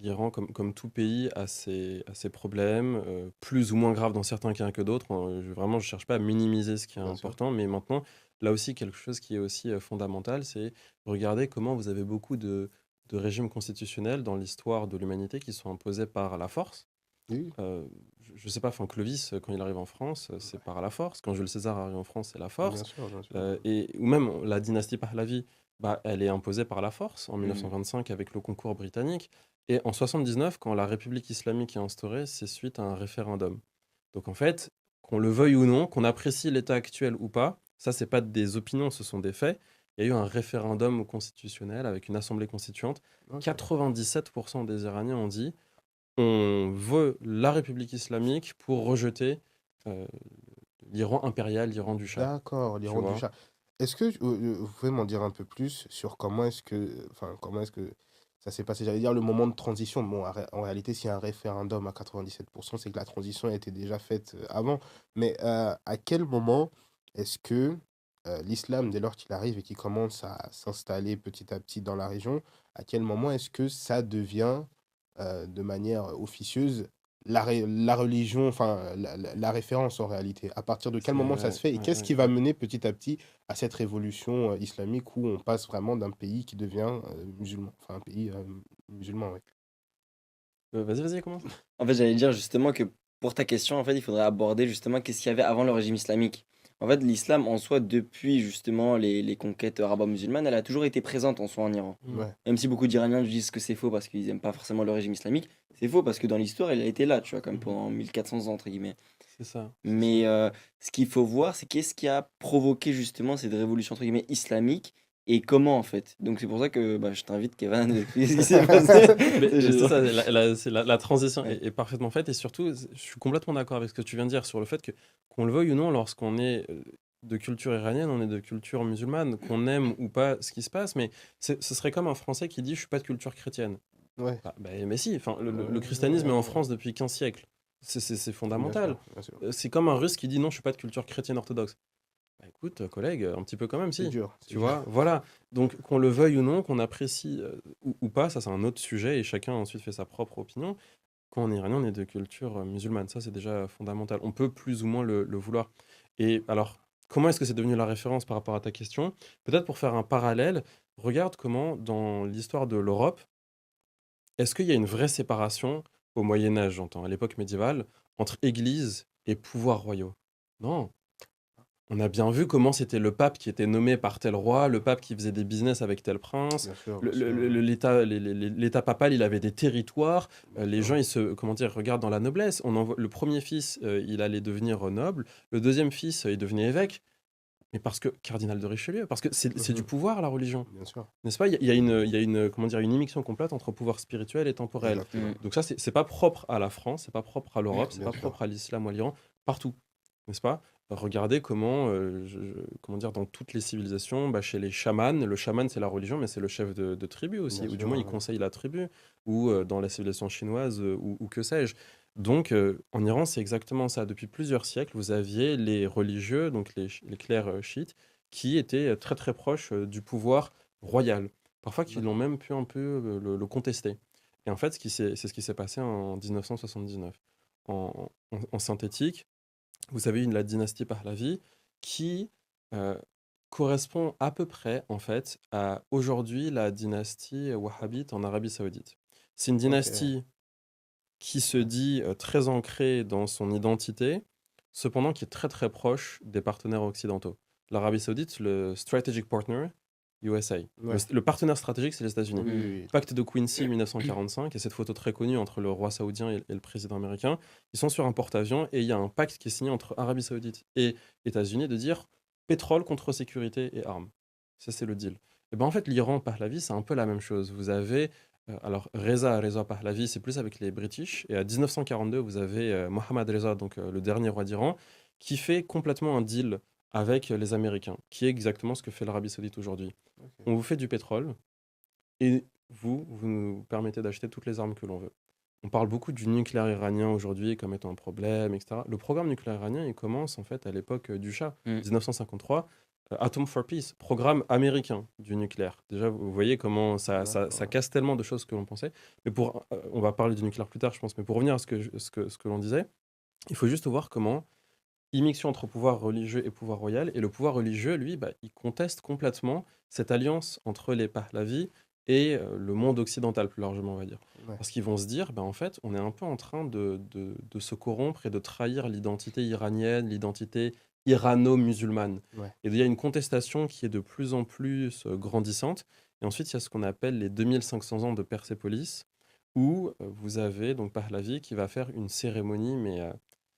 l'Iran, comme tout pays, a ses problèmes, plus ou moins graves dans certains cas que d'autres. Vraiment, je cherche pas à minimiser ce qui est Bien sûr. important, mais maintenant, là aussi, quelque chose qui est aussi fondamental, c'est regarder comment vous avez beaucoup de régimes constitutionnels dans l'histoire de l'humanité qui sont imposés par la force. Oui, Je sais pas, enfin, Clovis, quand il arrive en France, c'est par la force. Quand Jules César arrive en France, c'est la bien force. sûr, bien sûr. Ou même la dynastie Pahlavi, bah, elle est imposée par la force en Mhm. 1925 avec le concours britannique. Et en 79, quand la République islamique est instaurée, c'est suite à un référendum. Donc en fait, qu'on le veuille ou non, qu'on apprécie l'État actuel ou pas, ça, c'est pas des opinions, ce sont des faits. Il y a eu un référendum constitutionnel avec une assemblée constituante. Ok. 97% des Iraniens ont dit on veut la République islamique pour rejeter euh, l'Iran impérial, l'Iran du Shah. D'accord, Tu l'Iran du vois? chat. Est-ce que vous pouvez m'en dire un peu plus sur comment est-ce que ça s'est passé? J'allais dire le moment de transition. Bon, en réalité, s'il y a un référendum à 97%, c'est que la transition a été déjà faite avant. Mais à quel moment est-ce que l'islam, dès lors qu'il arrive et qu'il commence à s'installer petit à petit dans la région, à quel moment est-ce que ça devient de manière officieuse la religion, enfin la référence en réalité? À partir de quel moment ça se Ouais, fait et ouais, qu'est-ce ouais, qui va ouais. mener petit à petit à cette révolution islamique où on passe vraiment d'un pays qui devient musulman, enfin un pays musulman, ouais. Vas-y, vas-y, commence. En fait, j'allais dire justement que pour ta question, en fait, il faudrait aborder justement qu'est-ce qu'il y avait avant le régime islamique. En fait, l'islam en soi, depuis justement les conquêtes arabo-musulmanes, elle a toujours été présente en soi en Iran. Mm. Ouais, Même si beaucoup d'Iraniens disent que c'est faux parce qu'ils n'aiment pas forcément le régime islamique, c'est faux parce que dans l'histoire, elle a été là, tu vois, comme Mhm. pendant 1400 ans, entre guillemets. C'est ça, c'est ça. Mais ce qu'il faut voir, c'est qu'est-ce qui a provoqué justement cette révolution entre guillemets islamique et comment en fait. Donc c'est pour ça que bah, je t'invite Kevin à nous expliquer ce qui s'est passé. Mais Je- c'est ça, la transition Ouais. est parfaitement faite. Et surtout, je suis complètement d'accord avec ce que tu viens de dire sur le fait que, qu'on le veuille ou non, lorsqu'on est de culture iranienne, on est de culture musulmane, qu'on aime ou pas ce qui se passe. Mais ce serait comme un Français qui dit je suis pas de culture chrétienne. ouais, Mais si, enfin, le christianisme est en France depuis 15 siècles. C'est bien fondamental. sûr, bien sûr. C'est comme un russe qui dit non, je suis pas de culture chrétienne orthodoxe. Bah écoute, collègue, un petit peu quand même, C'est si. dur, c'est Tu dur. vois, voilà. Donc, qu'on le veuille ou non, qu'on apprécie ou pas, ça c'est un autre sujet et chacun ensuite fait sa propre opinion. Quand on est iranien, on est de culture musulmane. Ça, c'est déjà fondamental. On peut plus ou moins le vouloir. Et alors, comment est-ce que c'est devenu la référence par rapport à ta question? Peut-être pour faire un parallèle, regarde comment, dans l'histoire de l'Europe, est-ce qu'il y a une vraie séparation, au Moyen Âge, j'entends, à l'époque médiévale, entre Église et pouvoir royaux? Non. On a bien vu comment c'était le pape qui était nommé par tel roi, le pape qui faisait des business avec tel prince. Bien sûr, bien sûr. L'État papal, il avait des territoires. Bien Les sûr. gens, ils se, comment dire, regardent dans la noblesse. Le premier fils, il allait devenir noble. Le deuxième fils, il devenait évêque. Mais parce que cardinal de Richelieu, parce que c'est du Mhm. pouvoir, la religion, Bien sûr, n'est-ce pas? Il y a une, comment dire, une immixtion complète entre pouvoir spirituel et temporel. Mm. exactement, Donc ça, c'est pas propre à la France, c'est pas propre à l'Europe, c'est bien pas sûr. propre à l'islam ou à l'Iran, partout, n'est-ce pas? Regardez comment, comment dire, dans toutes les civilisations, bah, chez les chamans, le chaman c'est la religion, mais c'est le chef de tribu aussi, Bien ou du sûr, moins il ouais. conseille la tribu, ou dans la civilisation chinoise, ou que sais-je. Donc en Iran, c'est exactement ça. Depuis plusieurs siècles, vous aviez les religieux, donc les clercs chiites, qui étaient très très proches du pouvoir royal. Parfois qu'ils l'ont même pu un peu le contester. Et en fait, c'est ce qui s'est passé en 1979. En synthétique, vous avez la dynastie Pahlavi qui euh, correspond à peu près en fait à aujourd'hui la dynastie wahhabite en Arabie Saoudite. C'est une Ok, dynastie qui se dit très ancrée dans son identité, cependant qui est très très proche des partenaires occidentaux. L'Arabie Saoudite, le strategic partner, USA. Le, ouais. le partenaire stratégique, c'est les États-Unis. Oui, Mm. oui, oui. Pacte de Quincy 1945, et cette photo très connue entre le roi saoudien et le président américain, ils sont sur un porte-avions et il y a un pacte qui est signé entre Arabie Saoudite et États-Unis de dire pétrole contre sécurité et armes. Ça, c'est le deal. Et ben en fait, l'Iran, Pahlavi, c'est un peu la même chose. Vous avez alors, Reza Pahlavi, c'est plus avec les British. Et à 1942, vous avez Mohammad Reza, donc le dernier roi d'Iran, qui fait complètement un deal avec les Américains, qui est exactement ce que fait l'Arabie Saoudite aujourd'hui. Ok. On vous fait du pétrole et vous nous permettez d'acheter toutes les armes que l'on veut. On parle beaucoup du nucléaire iranien aujourd'hui comme étant un problème, etc. Le programme nucléaire iranien, il commence en fait à l'époque du Shah, Mm. 1953. Atom for Peace, programme américain du nucléaire. Déjà, vous voyez comment ça D'accord. casse tellement de choses que l'on pensait. Mais on va parler du nucléaire plus tard, je pense, mais pour revenir à ce que l'on disait, il faut juste voir comment immixtion entre pouvoir religieux et pouvoir royal. Et le pouvoir religieux, lui, bah, il conteste complètement cette alliance entre les Pahlavis et le monde occidental, plus largement, on va dire. Ouais. Parce qu'ils vont se dire, bah, en fait, on est un peu en train de se corrompre et de trahir l'identité iranienne, l'identité irano-musulmane. Ouais. Et il y a une contestation qui est de plus en plus grandissante. Et ensuite, il y a ce qu'on appelle les 2500 ans de Persépolis, où vous avez donc Pahlavi qui va faire une cérémonie, mais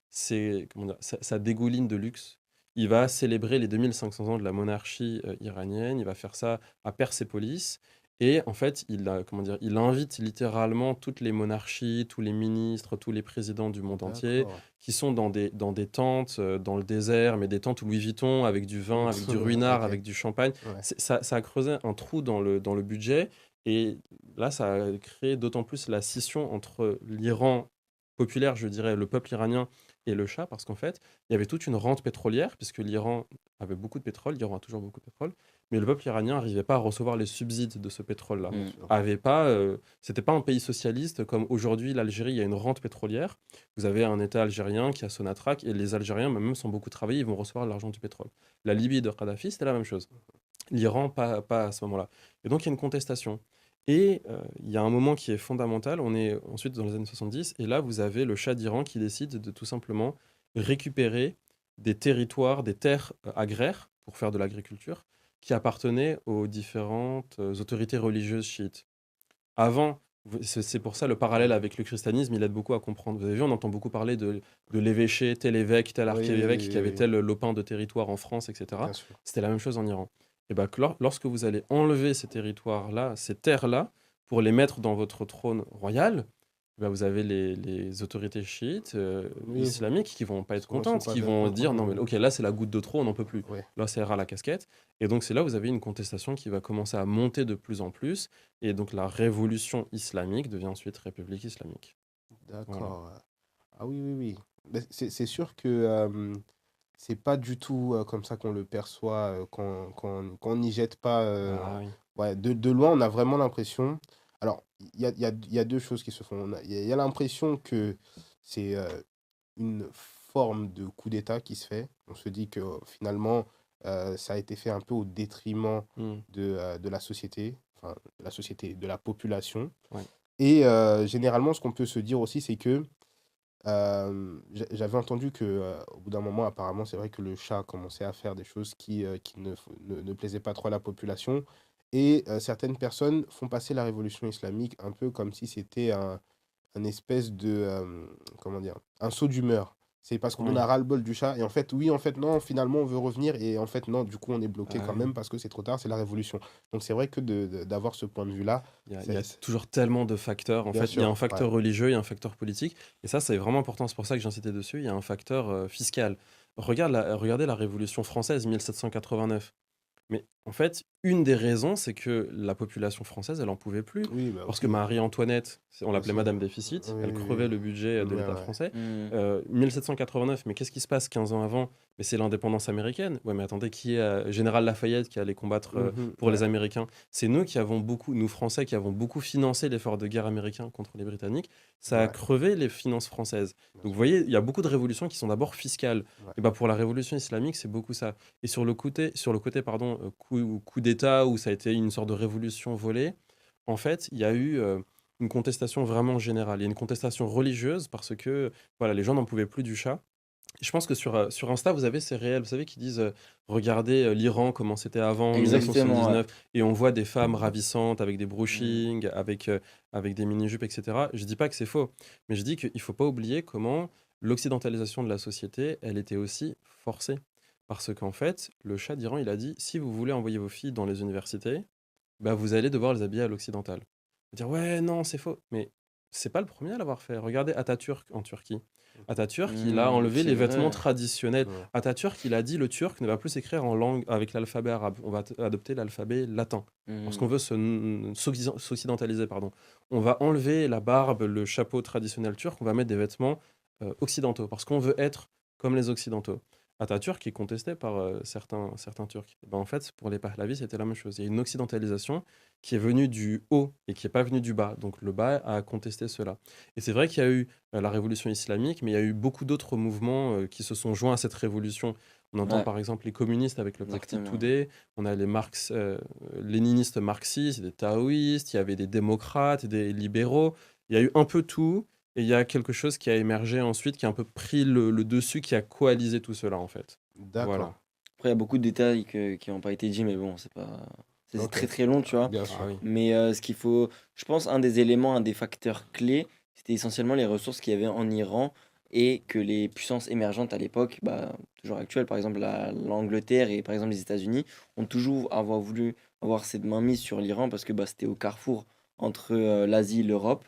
c'est comment dire, ça dégouline de luxe. Il va célébrer les 2500 ans de la monarchie iranienne. Il va faire ça à Persépolis. Et en fait, comment dire, il invite littéralement toutes les monarchies, tous les ministres, tous les présidents du monde entier, D'accord. qui sont dans des tentes, dans le désert, mais des tentes Louis Vuitton, avec du vin, avec du ruinard, Ok. avec du champagne. Ouais. Ça a creusé un trou dans le budget. Et là, ça a créé d'autant plus la scission entre l'Iran populaire, je dirais, le peuple iranien et le Shah, parce qu'en fait, il y avait toute une rente pétrolière, puisque l'Iran avait beaucoup de pétrole, l'Iran a toujours beaucoup de pétrole, mais le peuple iranien n'arrivait pas à recevoir les subsides de ce pétrole-là. Bien Mm. sûr. Avait pas, c'était pas un pays socialiste comme aujourd'hui l'Algérie, il y a une rente pétrolière. Vous avez un État algérien qui a Sonatrach, et les Algériens, même sans beaucoup travailler, ils vont recevoir l'argent du pétrole. La Libye de Kadhafi, c'était la même chose. L'Iran, pas à ce moment-là. Et donc, il y a une contestation. Et il y a un moment qui est fondamental, on est ensuite dans les années 70, et là, vous avez le Shah d'Iran qui décide de tout simplement récupérer des territoires, des terres agraires pour faire de l'agriculture, qui appartenaient aux différentes autorités religieuses chiites. Avant, c'est pour ça le parallèle avec le christianisme, il aide beaucoup à comprendre. Vous avez vu, on entend beaucoup parler de l'évêché, tel évêque, tel Oui, archiévêque oui, qui oui, avait oui. tel lopin de territoire en France, etc. Bien sûr. C'était la même chose en Iran. Et bien, lorsque vous allez enlever ces territoires-là, ces terres-là, pour les mettre dans votre trône royal, ben vous avez les autorités chiites, Oui, islamiques, qui vont pas être ils sont contentes, pas qui bien vont contents. dire non mais ok, là c'est la goutte de trop, on n'en peut plus. Ouais. Là c'est ras la casquette. Et donc c'est là où vous avez une contestation qui va commencer à monter de plus en plus. Et donc la révolution islamique devient ensuite République islamique. Voilà. D'accord. Ah oui, oui, oui. Mais c'est sûr que c'est pas du tout comme ça qu'on le perçoit quand on n'y jette pas. Ah oui. Ouais, de loin, on a vraiment l'impression. Alors, il y a deux choses qui se font. Il y a l'impression que c'est une forme de coup d'État qui se fait. On se dit que finalement, ça a été fait un peu au détriment Hmm. de la société, enfin, de la société, de la population. Ouais. Et généralement, ce qu'on peut se dire aussi, c'est que j'avais entendu que au bout d'un moment, apparemment, c'est vrai que le chat commençait à faire des choses qui ne plaisaient pas trop à la population. Et certaines personnes font passer la révolution islamique un peu comme si c'était un espèce de, comment dire, un saut d'humeur. C'est parce qu'on Oui. a ras-le-bol du chat. Et en fait, oui, en fait, non, finalement, on veut revenir. Et en fait, non, du coup, on est bloqué Ah quand oui. même parce que c'est trop tard, c'est la révolution. Donc, c'est vrai que d'avoir ce point de vue-là, Il y a c'est toujours tellement de facteurs. En bien fait, il y a un sûr, ouais. facteur religieux, il y a un facteur politique. Et ça, c'est vraiment important. C'est pour ça que j'insistais dessus. Il y a un facteur fiscal. Regardez la Révolution française, 1789. Mais en fait, une des raisons, c'est que la population française, elle en pouvait plus. Oui, bah Parce que oui, Marie-Antoinette, on l'appelait aussi. Madame Déficit, Oui, elle oui, crevait oui. le budget de Ouais, l'État ouais. français. Hmm. 1789, mais qu'est-ce qui se passe 15 ans avant? Mais c'est l'indépendance américaine. Ouais, mais attendez, qui est Général Lafayette qui allait combattre pour les Ouais, Américains? C'est nous qui avons beaucoup, nous Français, qui avons beaucoup financé l'effort de guerre américain contre les Britanniques. Ça a ouais, crevé les finances françaises. bien Donc vous sûr. voyez, il y a beaucoup de révolutions qui sont d'abord fiscales. Ouais, Et bah pour la révolution islamique, c'est beaucoup ça. Et sur le côté pardon, coup d'État, où ça a été une sorte de révolution volée, en fait, il y a eu une contestation vraiment générale. Il y a une contestation religieuse parce que voilà, les gens n'en pouvaient plus du chat. Et je pense que sur Insta, vous avez ces réels, vous savez, qui disent regardez l'Iran, comment c'était avant, Exactement, ouais. 1979, et on voit des femmes ravissantes avec des brushings, avec des mini-jupes, etc. Je dis pas que c'est faux, mais je dis qu'il ne faut pas oublier comment l'occidentalisation de la société, elle était aussi forcée. Parce qu'en fait, le Shah d'Iran, il a dit si vous voulez envoyer vos filles dans les universités, bah, vous allez devoir les habiller à l'occidental. Dire ouais, non, c'est faux. Mais c'est pas le premier à l'avoir fait. Regardez Atatürk en Turquie. Atatürk, il a enlevé C'est les vêtements vrai. traditionnels. ouais. Atatürk, il a dit le turc ne va plus s'écrire en langue avec l'alphabet arabe. On va adopter l'alphabet latin. Parce qu'on Hmm. veut s'occidentaliser, pardon. On va enlever la barbe, le chapeau traditionnel turc, on va mettre des vêtements occidentaux. Parce qu'on veut être comme les occidentaux. Atatürk est contesté par certains Turcs. Et ben, en fait, pour les Pahlavis, c'était la même chose. Il y a une occidentalisation qui est venue du haut et qui n'est pas venue du bas. Donc le bas a contesté cela. Et c'est vrai qu'il y a eu la révolution islamique, mais il y a eu beaucoup d'autres mouvements qui se sont joints à cette révolution. On entend Ouais, par exemple les communistes avec le parti exactement. Toudé, on a les léninistes marxistes, des taoïstes, il y avait des démocrates, des libéraux. Il y a eu un peu tout, et il y a quelque chose qui a émergé ensuite, qui a un peu pris le dessus, qui a coalisé tout cela en fait. D'accord. Voilà. Après, il y a beaucoup de détails qui n'ont pas été dit, mais bon, c'est pas... C'est Ok. très très long, tu vois. Bien Ah sûr. oui. Mais ce qu'il faut, je pense, un des éléments, un des facteurs clés, c'était essentiellement les ressources qu'il y avait en Iran et que les puissances émergentes à l'époque, bah, toujours actuelles, par exemple l'Angleterre et par exemple les États-Unis, ont toujours voulu avoir cette mainmise sur l'Iran parce que bah, c'était au carrefour entre l'Asie et l'Europe,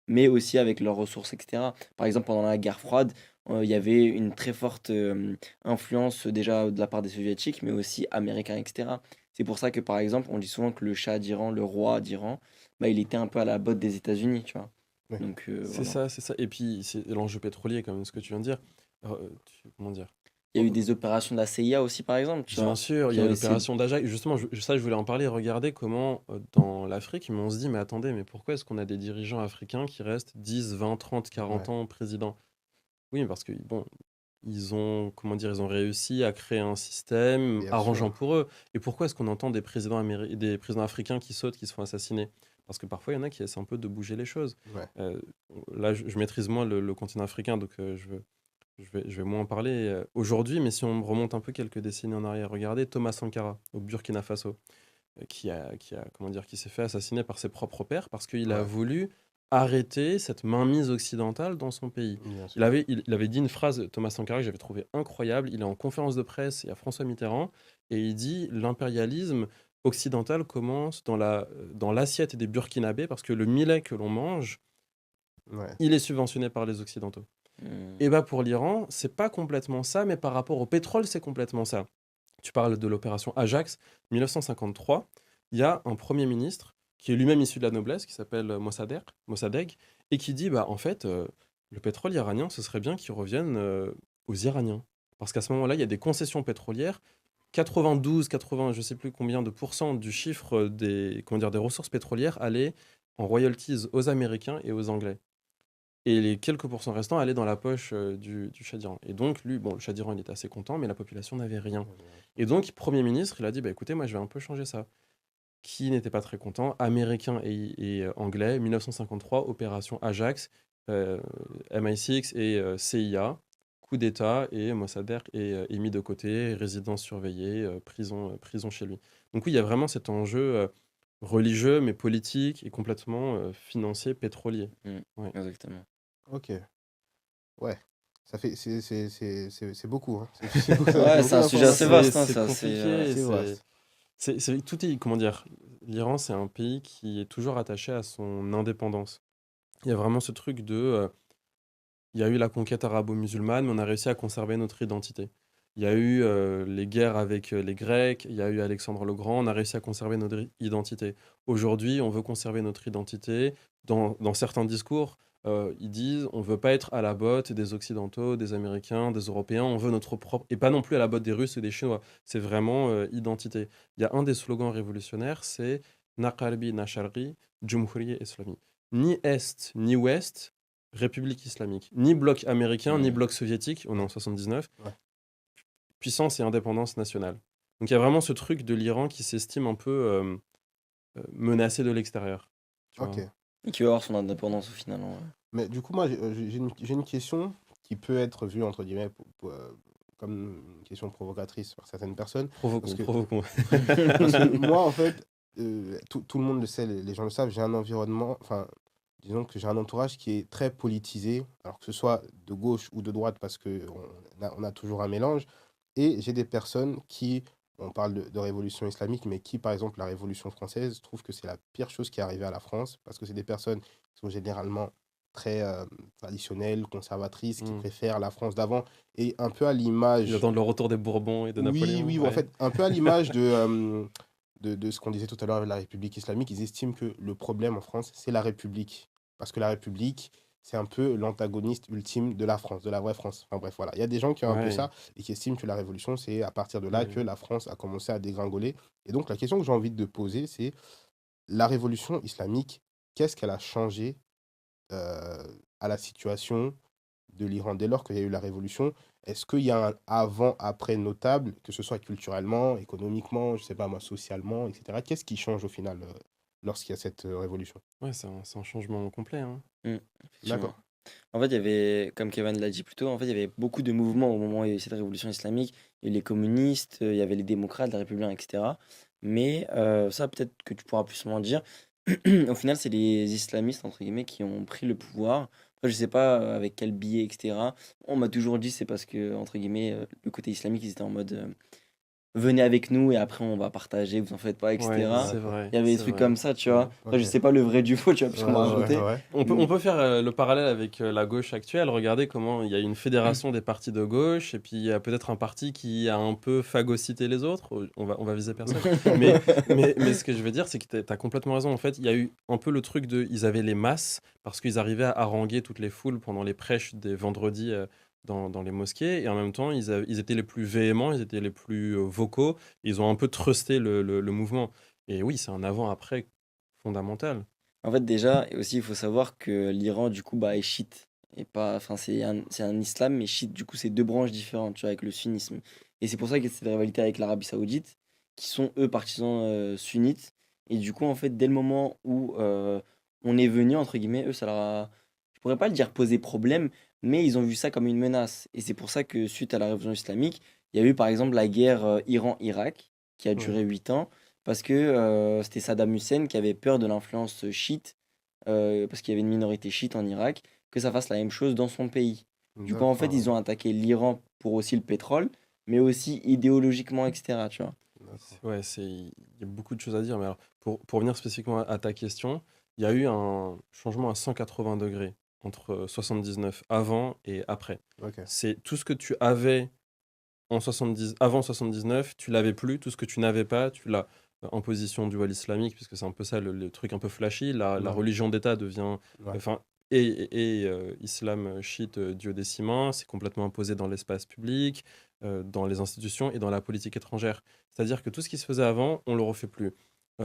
mais aussi avec leurs ressources, etc. Par exemple, pendant la guerre froide, il y avait une très forte influence déjà de la part des soviétiques, mais aussi américains, etc. C'est pour ça que, par exemple, on dit souvent que le Shah d'Iran, le roi d'Iran, bah, il était un peu à la botte des États-Unis, tu vois. Ouais. Donc, C'est voilà. ça, c'est ça. Et puis, c'est l'enjeu pétrolier, comme ce que tu viens de dire. Comment dire? Il y a eu des opérations de la CIA aussi, par exemple, tu Bien vois, sûr, il qui y a ont eu essayé. l'opération d'Ajax. Justement, ça, je voulais en parler. Regardez comment, dans l'Afrique, mais on se dit, mais attendez, mais pourquoi est-ce qu'on a des dirigeants africains qui restent 10, 20, 30, 40 Ouais. ans président? Oui, parce que, bon, comment dire, ils ont réussi à créer un système Bien arrangeant sûr. pour eux. Et pourquoi est-ce qu'on entend des présidents africains qui sautent, qui se font assassiner? Parce que parfois, il y en a qui essaient un peu de bouger les choses. Ouais. Euh, Là, je maîtrise moins le continent africain, donc je vais moins en parler aujourd'hui, mais si on remonte un peu quelques décennies en arrière, regardez Thomas Sankara au Burkina Faso, comment dire, qui s'est fait assassiner par ses propres pairs parce qu'il a Ouais. voulu arrêter cette mainmise occidentale dans son pays. Bien Il sûr. avait, il, il avait dit une phrase, Thomas Sankara, que j'avais trouvé incroyable. Il est en conférence de presse, il y a François Mitterrand, et il dit l'impérialisme occidental commence dans l'assiette des Burkinabés parce que le millet que l'on mange, Ouais. il est subventionné par les Occidentaux. Hmm. Et bah pour l'Iran, c'est pas complètement ça, mais par rapport au pétrole, c'est complètement ça. Tu parles de l'opération Ajax, 1953. Il y a un premier ministre qui est lui-même issu de la noblesse, qui s'appelle Mossadegh, et qui dit bah en fait, le pétrole iranien, ce serait bien qu'il revienne aux Iraniens, parce qu'à ce moment-là, il y a des concessions pétrolières. 92, 80, je sais plus combien de pourcents du chiffre des ressources pétrolières allaient en royalties aux Américains et aux Anglais. Et les quelques pourcents restants allaient dans la poche du Shah d'Iran. Et donc, lui, bon, le Shah d'Iran, il était assez content, mais la population n'avait rien. Et donc, Premier ministre, il a dit, bah, écoutez, moi, je vais un peu changer ça. Qui n'était pas très content? Américains et Anglais, 1953, opération Ajax, euh, MI6 et CIA, coup d'État, et Mossadegh est mis de côté, résidence surveillée, prison chez lui. Donc oui, il y a vraiment cet enjeu religieux, mais politique et complètement financier, pétrolier. Hmm. Ouais. Exactement. Ok. Ouais. Ça fait, c'est beaucoup, hein. C'est beaucoup, ça fait Ouais, beaucoup c'est un sujet assez d'informations. vaste, hein, C'est ça. compliqué, C'est vaste. tout est, comment dire, l'Iran, c'est un pays qui est toujours attaché à son indépendance. Il y a vraiment ce truc de, il y a eu la conquête arabo-musulmane, mais on a réussi à conserver notre identité. Il y a eu les guerres avec les Grecs, il y a eu Alexandre le Grand, on a réussi à conserver notre identité. Aujourd'hui, on veut conserver notre identité. Dans certains discours, ils disent on veut pas être à la botte des Occidentaux, des Américains, des Européens, on veut notre propre... Et pas non plus à la botte des Russes et des Chinois. C'est vraiment identité. Il y a un des slogans révolutionnaires, c'est Naqarbi Nasharri, Jumhuriye Islami. Ni Est, ni Ouest, République islamique. Ni bloc américain, ni Mm. bloc soviétique, on est en 79, Ouais. puissance et indépendance nationale. Donc il y a vraiment ce truc de l'Iran qui s'estime un peu menacé de l'extérieur. Tu Ok. vois. Et qui va avoir son indépendance au final, hein. Mais du coup, moi, j'ai une question qui peut être vue, entre guillemets, comme une question provocatrice par certaines personnes. Parce Provoquons, que, provoquons. parce que moi, en fait, tout le monde le sait, les gens le savent, j'ai un environnement, enfin, disons que j'ai un entourage qui est très politisé, alors que ce soit de gauche ou de droite, parce on a toujours un mélange. Et j'ai des personnes qui, on parle de révolution islamique, mais qui, par exemple, la Révolution française, trouvent que c'est la pire chose qui est arrivée à la France, parce que c'est des personnes qui sont généralement très traditionnelles, conservatrices, qui Hmm. préfèrent la France d'avant, et un peu à Ils l'image, attendent le retour des Bourbons et de oui, Napoléon. oui, en Ouais. fait, un peu à l'image de ce qu'on disait tout à l'heure avec la République islamique, ils estiment que le problème en France, c'est la République. Parce que la République, c'est un peu l'antagoniste ultime de la France, de la vraie France. Enfin bref, voilà. Il y a des gens qui ont un peu Ouais. ça et qui estiment que la Révolution, c'est à partir de là que Ouais. la France a commencé à dégringoler. Et donc, la question que j'ai envie de poser, c'est la Révolution islamique, qu'est-ce qu'elle a changé euh, à la situation de l'Iran dès lors qu'il y a eu la révolution? Est-ce qu'il y a un avant-après notable, que ce soit culturellement, économiquement, je sais pas moi, socialement, etc. Qu'est-ce qui change au final lorsqu'il y a cette révolution? Ouais, c'est un changement complet. Hein. Mm, effectivement. D'accord. En fait, il y avait, comme Kevin l'a dit plus tôt, en fait, il y avait beaucoup de mouvements au moment où il y a eu cette révolution islamique. Il y a eu les communistes, il y avait les démocrates, les républicains, etc. Mais ça, peut-être que tu pourras plus m'en dire. Au final, c'est les islamistes, entre guillemets, qui ont pris le pouvoir. Après, je sais pas avec quel biais, etc. On m'a toujours dit c'est parce que, entre guillemets, le côté islamique, ils étaient en mode venez avec nous et après on va partager, vous en faites pas, Ouais, etc. c'est D'accord. vrai, Il y avait des c'est trucs vrai. comme ça, tu Ouais. vois. Après, je Ok. sais pas le vrai du faux, tu vois, Ouais, puisqu'on m'a ouais, raconté. ouais. On peut faire le parallèle avec la gauche actuelle. Regardez comment il y a une fédération des partis de gauche, et puis il y a peut-être un parti qui a un peu phagocyté les autres. On va viser personne. Mais ce que je veux dire, c'est que tu as complètement raison. En fait, il y a eu un peu le truc de. Ils avaient les masses, parce qu'ils arrivaient à haranguer toutes les foules pendant les prêches des vendredis dans les mosquées, et en même temps, ils étaient les plus véhéments, ils étaient les plus vocaux. Ils ont un peu trusté le mouvement. Et oui, c'est un avant-après fondamental. En fait, déjà, et aussi, il faut savoir que l'Iran, du coup, bah, est chiite. Et pas, enfin, c'est un islam, mais chiite, du coup, c'est deux branches différentes, tu vois, avec le sunnisme. Et c'est pour ça qu'il y a cette rivalité avec l'Arabie Saoudite, qui sont, eux, partisans sunnites. Et du coup, en fait, dès le moment où on est venu, entre guillemets, eux, ça leur a, je pourrais pas le dire poser problème, mais ils ont vu ça comme une menace. Et c'est pour ça que, suite à la révolution islamique, il y a eu, par exemple, la guerre Iran-Irak, qui a Ouais. duré 8 ans parce que c'était Saddam Hussein qui avait peur de l'influence chiite, parce qu'il y avait une minorité chiite en Irak, que ça fasse la même chose dans son pays. Du coup, en fait, D'accord, ils ont attaqué l'Iran pour aussi le pétrole, mais aussi idéologiquement, etc. Tu vois. d'accord. Ouais, il y a beaucoup de choses à dire, mais alors, pour revenir spécifiquement à ta question, il y a eu un changement à 180 degrés entre 79 avant et après. Ok. C'est tout ce que tu avais avant 79, tu l'avais plus, tout ce que tu n'avais pas, tu l'as. Imposition du voile islamique, puisque c'est un peu ça le truc un peu flashy, la Ouais, religion d'État devient, ouais. enfin, islam chiite duodécimain, c'est complètement imposé dans l'espace public, dans les institutions et dans la politique étrangère. C'est-à-dire que tout ce qui se faisait avant, on le refait plus.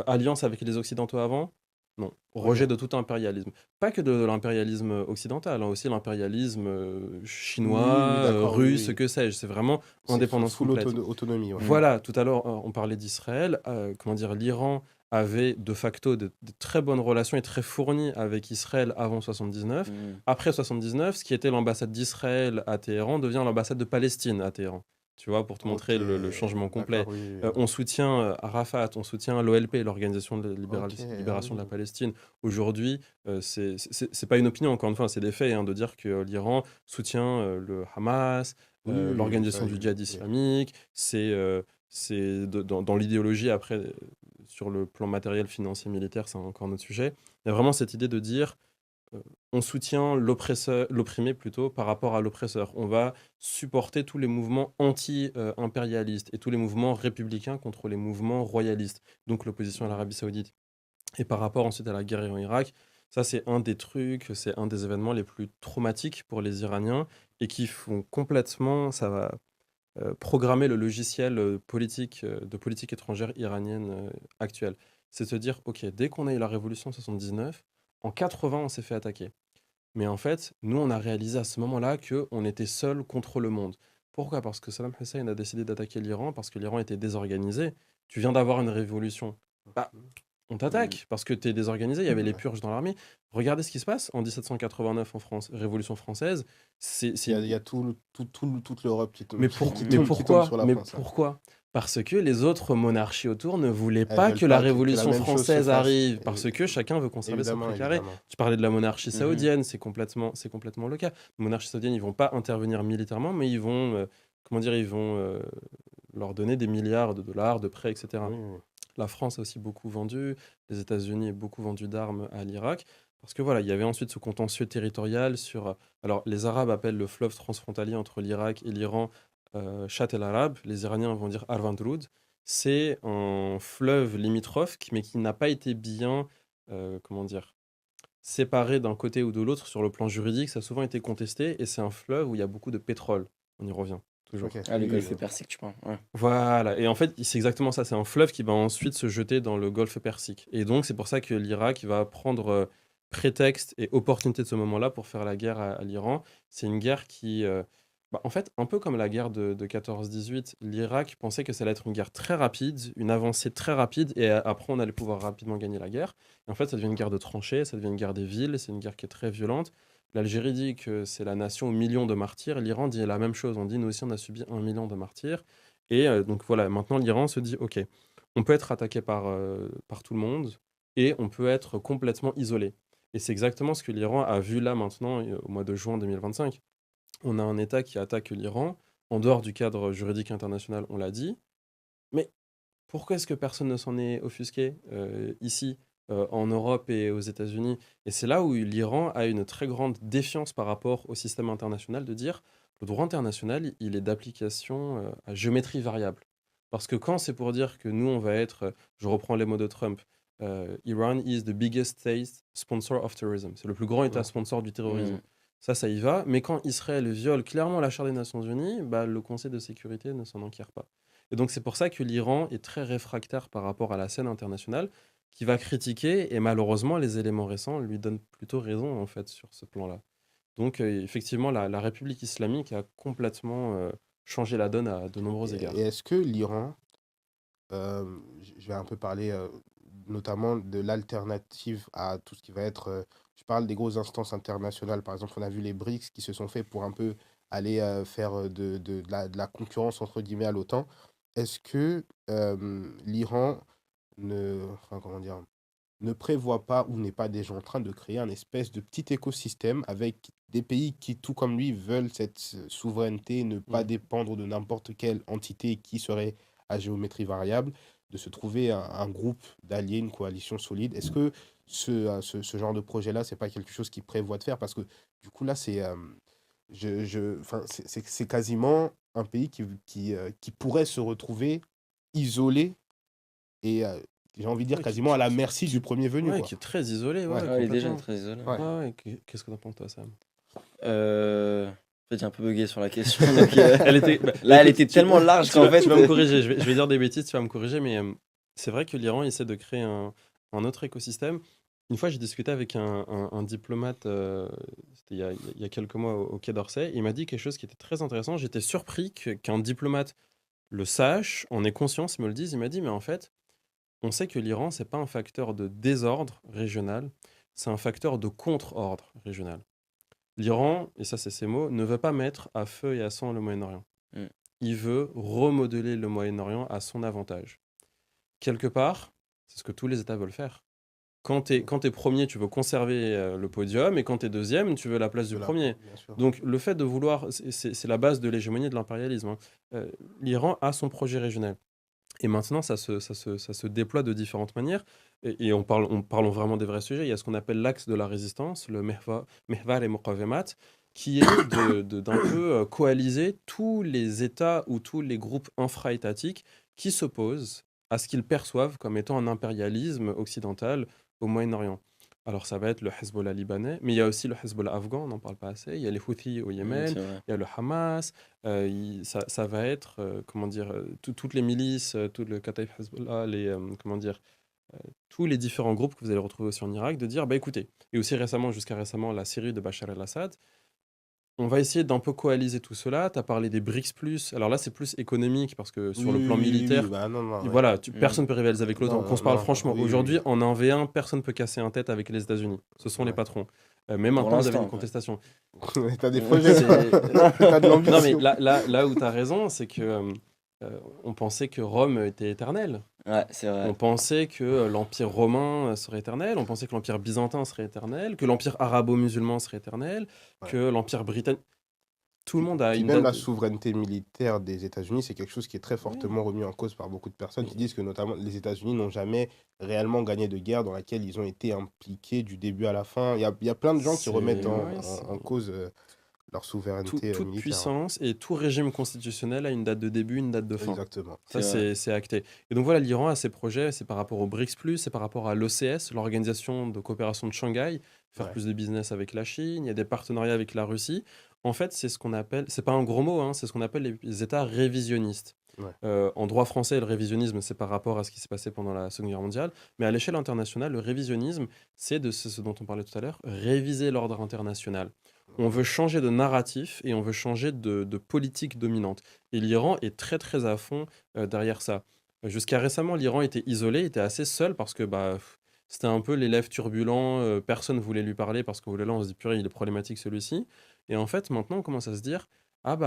Alliance avec les Occidentaux avant? Non. Rejet Ok. de tout impérialisme. Pas que de l'impérialisme occidental, hein, aussi l'impérialisme Oui, oui, chinois, d'accord, oui, russe, oui. que sais-je. C'est vraiment C'est indépendance full complète. autonomie, ouais. Mm. Voilà, tout à l'heure, on parlait d'Israël. Comment dire, l'Iran avait de facto de très bonnes relations et très fournies avec Israël avant 79. Mm. Après 79, ce qui était l'ambassade d'Israël à Téhéran devient l'ambassade de Palestine à Téhéran. tu vois, pour te montrer Ok, le changement complet. d'accord, oui, oui. On soutient Arafat, on soutient l'OLP, l'Organisation de Ok, ah Libération de la oui. Palestine. Aujourd'hui, c'est pas une opinion, encore une fois, c'est des faits, hein, de dire que l'Iran soutient le Hamas, Oui, oui, oui, ça, l'Organisation du djihad oui. islamique. Dans l'idéologie, après, sur le plan matériel, financier, militaire, c'est encore un autre sujet. Il y a vraiment cette idée de dire euh, on soutient l'opprimé plutôt par rapport à l'oppresseur. On va supporter tous les mouvements anti-impérialistes et tous les mouvements républicains contre les mouvements royalistes, donc l'opposition à l'Arabie Saoudite. Et par rapport ensuite à la guerre en Irak, ça c'est un des trucs, c'est un des événements les plus traumatiques pour les Iraniens et qui font complètement, ça va programmer le logiciel de politique étrangère iranienne actuelle. C'est se dire, ok, dès qu'on a eu la révolution en 79, en 80 on s'est fait attaquer. Mais en fait, nous, on a réalisé à ce moment-là qu'on était seul contre le monde. Pourquoi? Parce que Saddam Hussein a décidé d'attaquer l'Iran, parce que l'Iran était désorganisé. Tu viens d'avoir une révolution. Bah, on Mm. t'attaque, parce que tu es désorganisé. Il y avait les Ouais. purges dans l'armée. Regardez ce qui se passe en 1789 en France, Révolution française. Il y C'est a, il y a toute l'Europe mais, qui tombe sur la mais France, hein. pourquoi? Parce que les autres monarchies autour ne voulaient Elles pas veulent que la pas que la Révolution même chose se française fasse. arrive, parce que chacun veut conserver son Évidemment, précaré. évidemment. Tu parlais de la monarchie Mhm. saoudienne, c'est complètement le cas. La monarchie saoudienne, ils vont pas intervenir militairement, mais ils vont, comment dire, ils vont leur donner des milliards de dollars, de prêts, etc. Oui, oui. La France a aussi beaucoup vendu, les États-Unis ont beaucoup vendu d'armes à l'Irak, parce que voilà, il y avait ensuite ce contentieux territorial sur... Alors, les Arabes appellent le fleuve transfrontalier entre l'Irak et l'Iran Chat el Arab, les Iraniens vont dire Arvandrud. C'est un fleuve limitrophe, mais qui n'a pas été bien, comment dire, séparé d'un côté ou de l'autre sur le plan juridique. Ça a souvent été contesté, et c'est un fleuve où il y a beaucoup de pétrole. On y revient, toujours. Ok, Ah, le oui, golfe oui. Persique, tu parles. Ouais. Voilà, et en fait, c'est exactement ça. C'est un fleuve qui va ensuite se jeter dans le golfe Persique. Et donc, c'est pour ça que l'Irak va prendre prétexte et opportunité de ce moment-là pour faire la guerre à l'Iran. C'est une guerre qui, en fait, un peu comme la guerre de 14-18, l'Irak pensait que ça allait être une guerre très rapide, une avancée très rapide, et après, on allait pouvoir rapidement gagner la guerre. Et en fait, ça devient une guerre de tranchées, ça devient une guerre des villes, c'est une guerre qui est très violente. L'Algérie dit que c'est la nation aux millions de martyrs. L'Iran dit la même chose. On dit, nous aussi, on a subi 1 million de martyrs. Et donc voilà, maintenant l'Iran se dit, ok, on peut être attaqué par tout le monde et on peut être complètement isolé. Et c'est exactement ce que l'Iran a vu là maintenant, au mois de juin 2025. On a un État qui attaque l'Iran, en dehors du cadre juridique international, on l'a dit. Mais pourquoi est-ce que personne ne s'en est offusqué ici, en Europe et aux États-Unis? Et c'est là où l'Iran a une très grande défiance par rapport au système international de dire le droit international, il est d'application à géométrie variable. Parce que quand c'est pour dire que nous, on va être, je reprends les mots de Trump, Iran is the biggest state sponsor of terrorism. C'est le plus grand État Ouais. sponsor du terrorisme. Mm. Ça y va. Mais quand Israël viole clairement la Charte des Nations Unies, bah, le Conseil de sécurité ne s'en enquiert pas. Et donc c'est pour ça que l'Iran est très réfractaire par rapport à la scène internationale, qui va critiquer, et malheureusement les éléments récents lui donnent plutôt raison en fait sur ce plan-là. Donc effectivement la République islamique a complètement changé la donne à de nombreux Et égards. est-ce que l'Iran, je vais un peu parler notamment de l'alternative à tout ce qui va être, je parle des grosses instances internationales, par exemple, on a vu les BRICS qui se sont faits pour un peu aller faire de la concurrence entre guillemets à l'OTAN. Est-ce que l'Iran enfin, comment dire, ne prévoit pas ou n'est pas déjà en train de créer un espèce de petit écosystème avec des pays qui, tout comme lui, veulent cette souveraineté, ne pas Mm. dépendre de n'importe quelle entité qui serait à géométrie variable, de se trouver un groupe d'alliés, une coalition solide. Est-ce que ce genre de projet-là, c'est pas quelque chose qu'il prévoit de faire? Parce que du coup, là, enfin, c'est quasiment un pays qui pourrait se retrouver isolé et j'ai envie de dire Ouais, quasiment à la merci du premier venu, ouais, quoi. qui est très isolé, Ouais, ouais, Ah, il est déjà complètement. très isolé. ouais. Ouais, ouais, qu'est-ce que t'en penses toi, Sam? En fait, j'ai un peu bugué sur la question. Donc, Elle était, bah, là, elle écoute, était tellement large tu qu'en vas, fait. tu vas me corriger, je vais dire des bêtises, tu vas me corriger, mais c'est vrai que l'Iran essaie de créer un autre écosystème. Une fois, j'ai discuté avec un diplomate, c'était il y a quelques mois au Quai d'Orsay, il m'a dit quelque chose qui était très intéressant. J'étais surpris qu'un diplomate le sache, en ait conscience, me le dise. Il m'a dit, mais en fait, on sait que l'Iran, c'est pas un facteur de désordre régional, c'est un facteur de contre-ordre régional. L'Iran, et ça c'est ses mots, ne veut pas mettre à feu et à sang le Moyen-Orient. Mm. il veut remodeler le Moyen-Orient à son avantage. Quelque part, c'est ce que tous les États veulent faire. Quand t'es premier, tu veux conserver le podium, et quand t'es deuxième, tu veux la place du premier. Bien sûr. Donc le fait de vouloir, c'est la base de l'hégémonie et de l'impérialisme, hein. L'Iran a son projet régional. Et maintenant, ça se déploie de différentes manières. Et parlons vraiment des vrais sujets. Il y a ce qu'on appelle l'axe de la résistance, le Mehvar et Muqavemat, qui est d'un peu coaliser tous les États ou tous les groupes infra-étatiques qui s'opposent à ce qu'ils perçoivent comme étant un impérialisme occidental au Moyen-Orient. Alors ça va être le Hezbollah libanais, mais il y a aussi le Hezbollah afghan, on n'en parle pas assez. Il y a les Houthis au Yémen, C'est vrai. il y a le Hamas, ça va être, comment dire, toutes les milices, tout le Kataïb Hezbollah, comment dire, tous les différents groupes que vous allez retrouver aussi en Irak, de dire, bah écoutez, et aussi récemment, jusqu'à récemment, la Syrie de Bachar el-Assad, on va essayer d'un peu coaliser tout cela. Tu as parlé des BRICS+. Alors là, c'est plus économique, parce que sur le plan militaire, Bah non, ouais. voilà, Mm. personne ne peut rivaliser avec l'OTAN. Non, Qu'on se parle non, franchement, oui, aujourd'hui, oui. en 1v1, personne ne peut casser un tête avec les États-Unis. Ce sont les Ouais. patrons. Mais Pour maintenant, vous avez l'instant, une quoi. contestation. T'as des projets, C'est- t'as de Non, mais l'ambition. là où tu as raison, c'est que on pensait que Rome était éternel. Ouais, c'est vrai. On pensait que l'Empire romain serait éternel. On pensait que l'Empire byzantin serait éternel. Que l'Empire arabo-musulman serait éternel. Ouais. Que l'Empire britannique. Tout le monde a Puis une même la date. souveraineté militaire des États-Unis, c'est quelque chose qui est très Oui. fortement remis en cause par beaucoup de personnes qui disent que notamment les États-Unis n'ont jamais réellement gagné de guerre dans laquelle ils ont été impliqués du début à la fin. Il y a plein de gens qui C'est remettent ouais, en cause leur souveraineté toute militaire. puissance et tout régime constitutionnel a une date de début, une date de fin. Exactement. Ça, C'est vrai. c'est acté. Et donc voilà, l'Iran a ses projets, c'est par rapport au BRICS+, c'est par rapport à l'OCS, l'Organisation de coopération de Shanghai, faire Ouais. plus de business avec la Chine, il y a des partenariats avec la Russie. En fait, c'est ce qu'on appelle, c'est pas un gros mot, hein, c'est ce qu'on appelle les États révisionnistes. Ouais. En droit français, le révisionnisme, c'est par rapport à ce qui s'est passé pendant la Seconde Guerre mondiale, mais à l'échelle internationale, le révisionnisme, c'est ce dont on parlait tout à l'heure, réviser l'ordre international. On veut changer de narratif et on veut changer de politique dominante. Et l'Iran est très très à fond derrière ça. Jusqu'à récemment, l'Iran était isolé, était assez seul parce que c'était un peu l'élève turbulent, personne ne voulait lui parler parce qu'on voulait là, on se dit purée, il est problématique celui-ci. Et en fait, maintenant, on commence à se dire, ah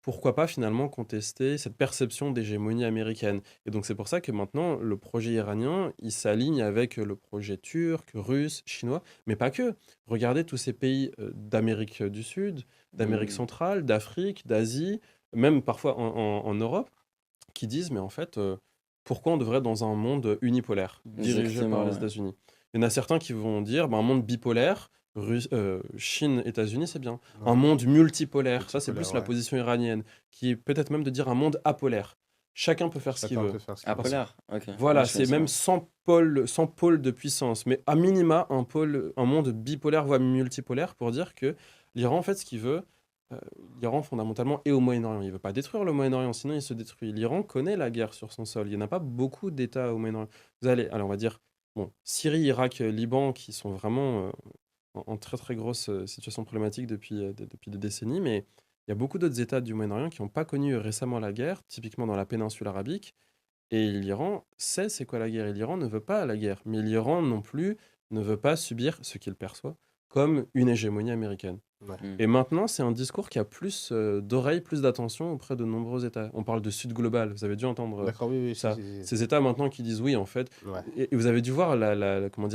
pourquoi pas finalement contester cette perception d'hégémonie américaine. Et donc c'est pour ça que maintenant, le projet iranien, il s'aligne avec le projet turc, russe, chinois, mais pas que. Regardez tous ces pays d'Amérique du Sud, d'Amérique Mm. centrale, d'Afrique, d'Asie, même parfois en Europe, qui disent, mais en fait, pourquoi on devrait être dans un monde unipolaire, dirigé Exactement, par les ouais. États-Unis? Il y en a certains qui vont dire, un monde bipolaire, Chine, États-Unis, c'est bien. Un monde multipolaire, ça c'est plus Multipolaire, la ouais. position iranienne, qui est peut-être même de dire un monde apolaire. Chacun peut faire ce qu'il Chacun veut. peut faire ce qu'il Ah, veut. polaire. Ok. Voilà, Ouais, je c'est connaissais même pas. sans pôle de puissance, mais à minima un monde bipolaire voire multipolaire pour dire que l'Iran, en fait, ce qu'il veut, euh, l'Iran fondamentalement est au Moyen-Orient. Il veut pas détruire le Moyen-Orient, sinon il se détruit. L'Iran connaît la guerre sur son sol. Il n'y en a pas beaucoup d'États au Moyen-Orient. Alors on va dire, bon, Syrie, Irak, Liban, qui sont vraiment en très très grosse situation problématique depuis des décennies, mais il y a beaucoup d'autres États du Moyen-Orient qui n'ont pas connu récemment la guerre, typiquement dans la péninsule arabique. Et l'Iran sait c'est quoi la guerre. Et l'Iran ne veut pas la guerre. Mais l'Iran non plus ne veut pas subir ce qu'il perçoit comme une hégémonie américaine. Ouais. Mm. Et maintenant, c'est un discours qui a plus d'oreilles, plus d'attention auprès de nombreux États. On parle de Sud global. Vous avez dû entendre D'accord, oui, ça. si. Ces États maintenant qui disent oui, en fait. Ouais. Et vous avez dû voir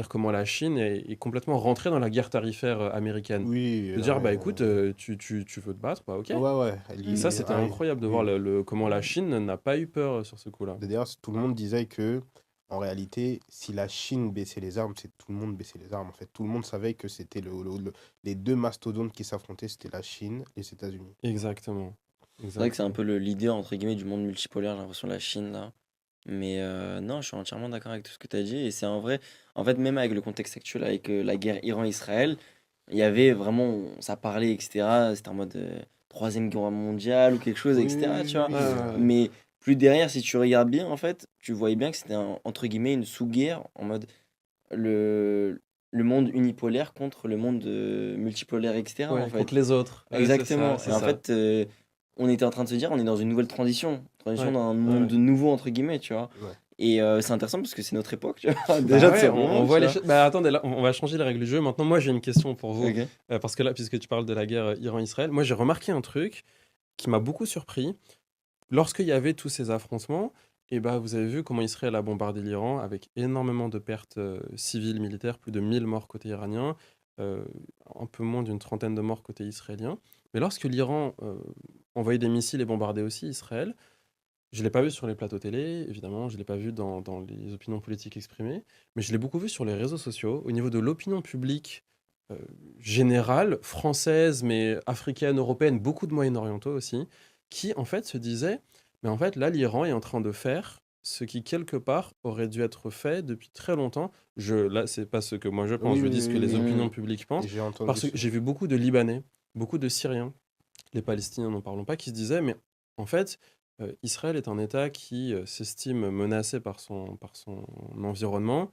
comment la Chine est complètement rentrée dans la guerre tarifaire américaine. Oui. De dire, ouais, écoute, tu veux te battre, ok. ouais. Et ça, c'était incroyable de voir comment la Chine n'a pas eu peur sur ce coup-là. D'ailleurs, tout le monde disait que, en réalité, si la Chine baissait les armes, c'est tout le monde baissait les armes. En fait, tout le monde savait que c'était les deux mastodontes qui s'affrontaient, c'était la Chine et les États-Unis. Exactement. C'est vrai que c'est un peu le leader, entre guillemets, du monde multipolaire, j'ai l'impression, la Chine, là. Mais non, je suis entièrement d'accord avec tout ce que tu as dit. Et c'est en vrai, en fait, même avec le contexte actuel, avec la guerre Iran-Israël, il y avait vraiment, ça parlait, etc. C'était en mode Troisième Guerre mondiale ou quelque chose, etc. Tu vois. Oui, Ouais. Mais plus derrière, si tu regardes bien, en fait, tu voyais bien que c'était entre guillemets une sous-guerre en mode le monde unipolaire contre le monde multipolaire, etc. Ouais, en fait. contre les autres. Ouais, Exactement. c'est Et en ça. fait, on était en train de se dire, on est dans une nouvelle transition Ouais, d'un monde ouais. nouveau, entre guillemets, tu vois. Ouais. Et c'est intéressant parce que c'est notre époque, tu vois. Bah Déjà, de ouais, ce on moment, voit tu les vois. choses. Attendez, là, on va changer les règles du jeu. Maintenant, moi, j'ai une question pour vous. Ok. Parce que là, puisque tu parles de la guerre Iran-Israël, moi, j'ai remarqué un truc. qui m'a beaucoup surpris. Lorsqu'il y avait tous ces affrontements, et bah, vous avez vu comment Israël a bombardé l'Iran avec énormément de pertes civiles, militaires, plus de 1000 morts côté iranien, euh, un peu moins d'une trentaine de morts côté israélien. Mais lorsque l'Iran envoyait des missiles et bombardait aussi Israël, je ne l'ai pas vu sur les plateaux télé, évidemment, je ne l'ai pas vu dans les opinions politiques exprimées, mais je l'ai beaucoup vu sur les réseaux sociaux, au niveau de l'opinion publique euh, générale, française, mais africaine, européenne, beaucoup de Moyen-Orientaux aussi, qui en fait se disaient, mais en fait là, l'Iran est en train de faire ce qui, quelque part, aurait dû être fait depuis très longtemps. Là, c'est pas ce que moi je pense, Oui, je oui, dis ce que oui, les oui. opinions Mhm. publiques Et pensent, j'ai entendu parce que ça. j'ai vu beaucoup de Libanais, beaucoup de Syriens, les Palestiniens n'en parlons pas, qui se disaient, mais en fait, Israël est un État qui s'estime menacé par son environnement,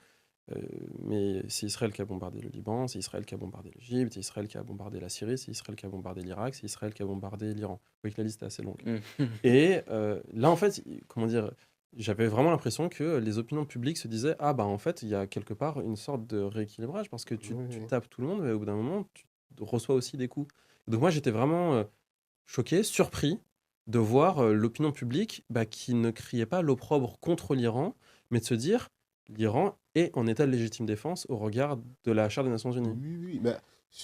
euh, mais c'est Israël qui a bombardé le Liban, c'est Israël qui a bombardé l'Égypte, c'est Israël qui a bombardé la Syrie, c'est Israël qui a bombardé l'Irak, c'est Israël qui a bombardé l'Iran. Vous voyez que la liste est assez longue. Mhm. Et là, en fait, comment dire, j'avais vraiment l'impression que les opinions publiques se disaient, ah bah en fait, il y a quelque part une sorte de rééquilibrage, parce que Oui, tu oui. tapes tout le monde, mais au bout d'un moment, tu reçois aussi des coups. Donc moi, j'étais vraiment choqué, surpris de voir l'opinion publique bah, qui ne criait pas l'opprobre contre l'Iran, mais de se dire l'Iran est en état de légitime défense au regard de la Charte des Nations Unies. Oui, oui, bah,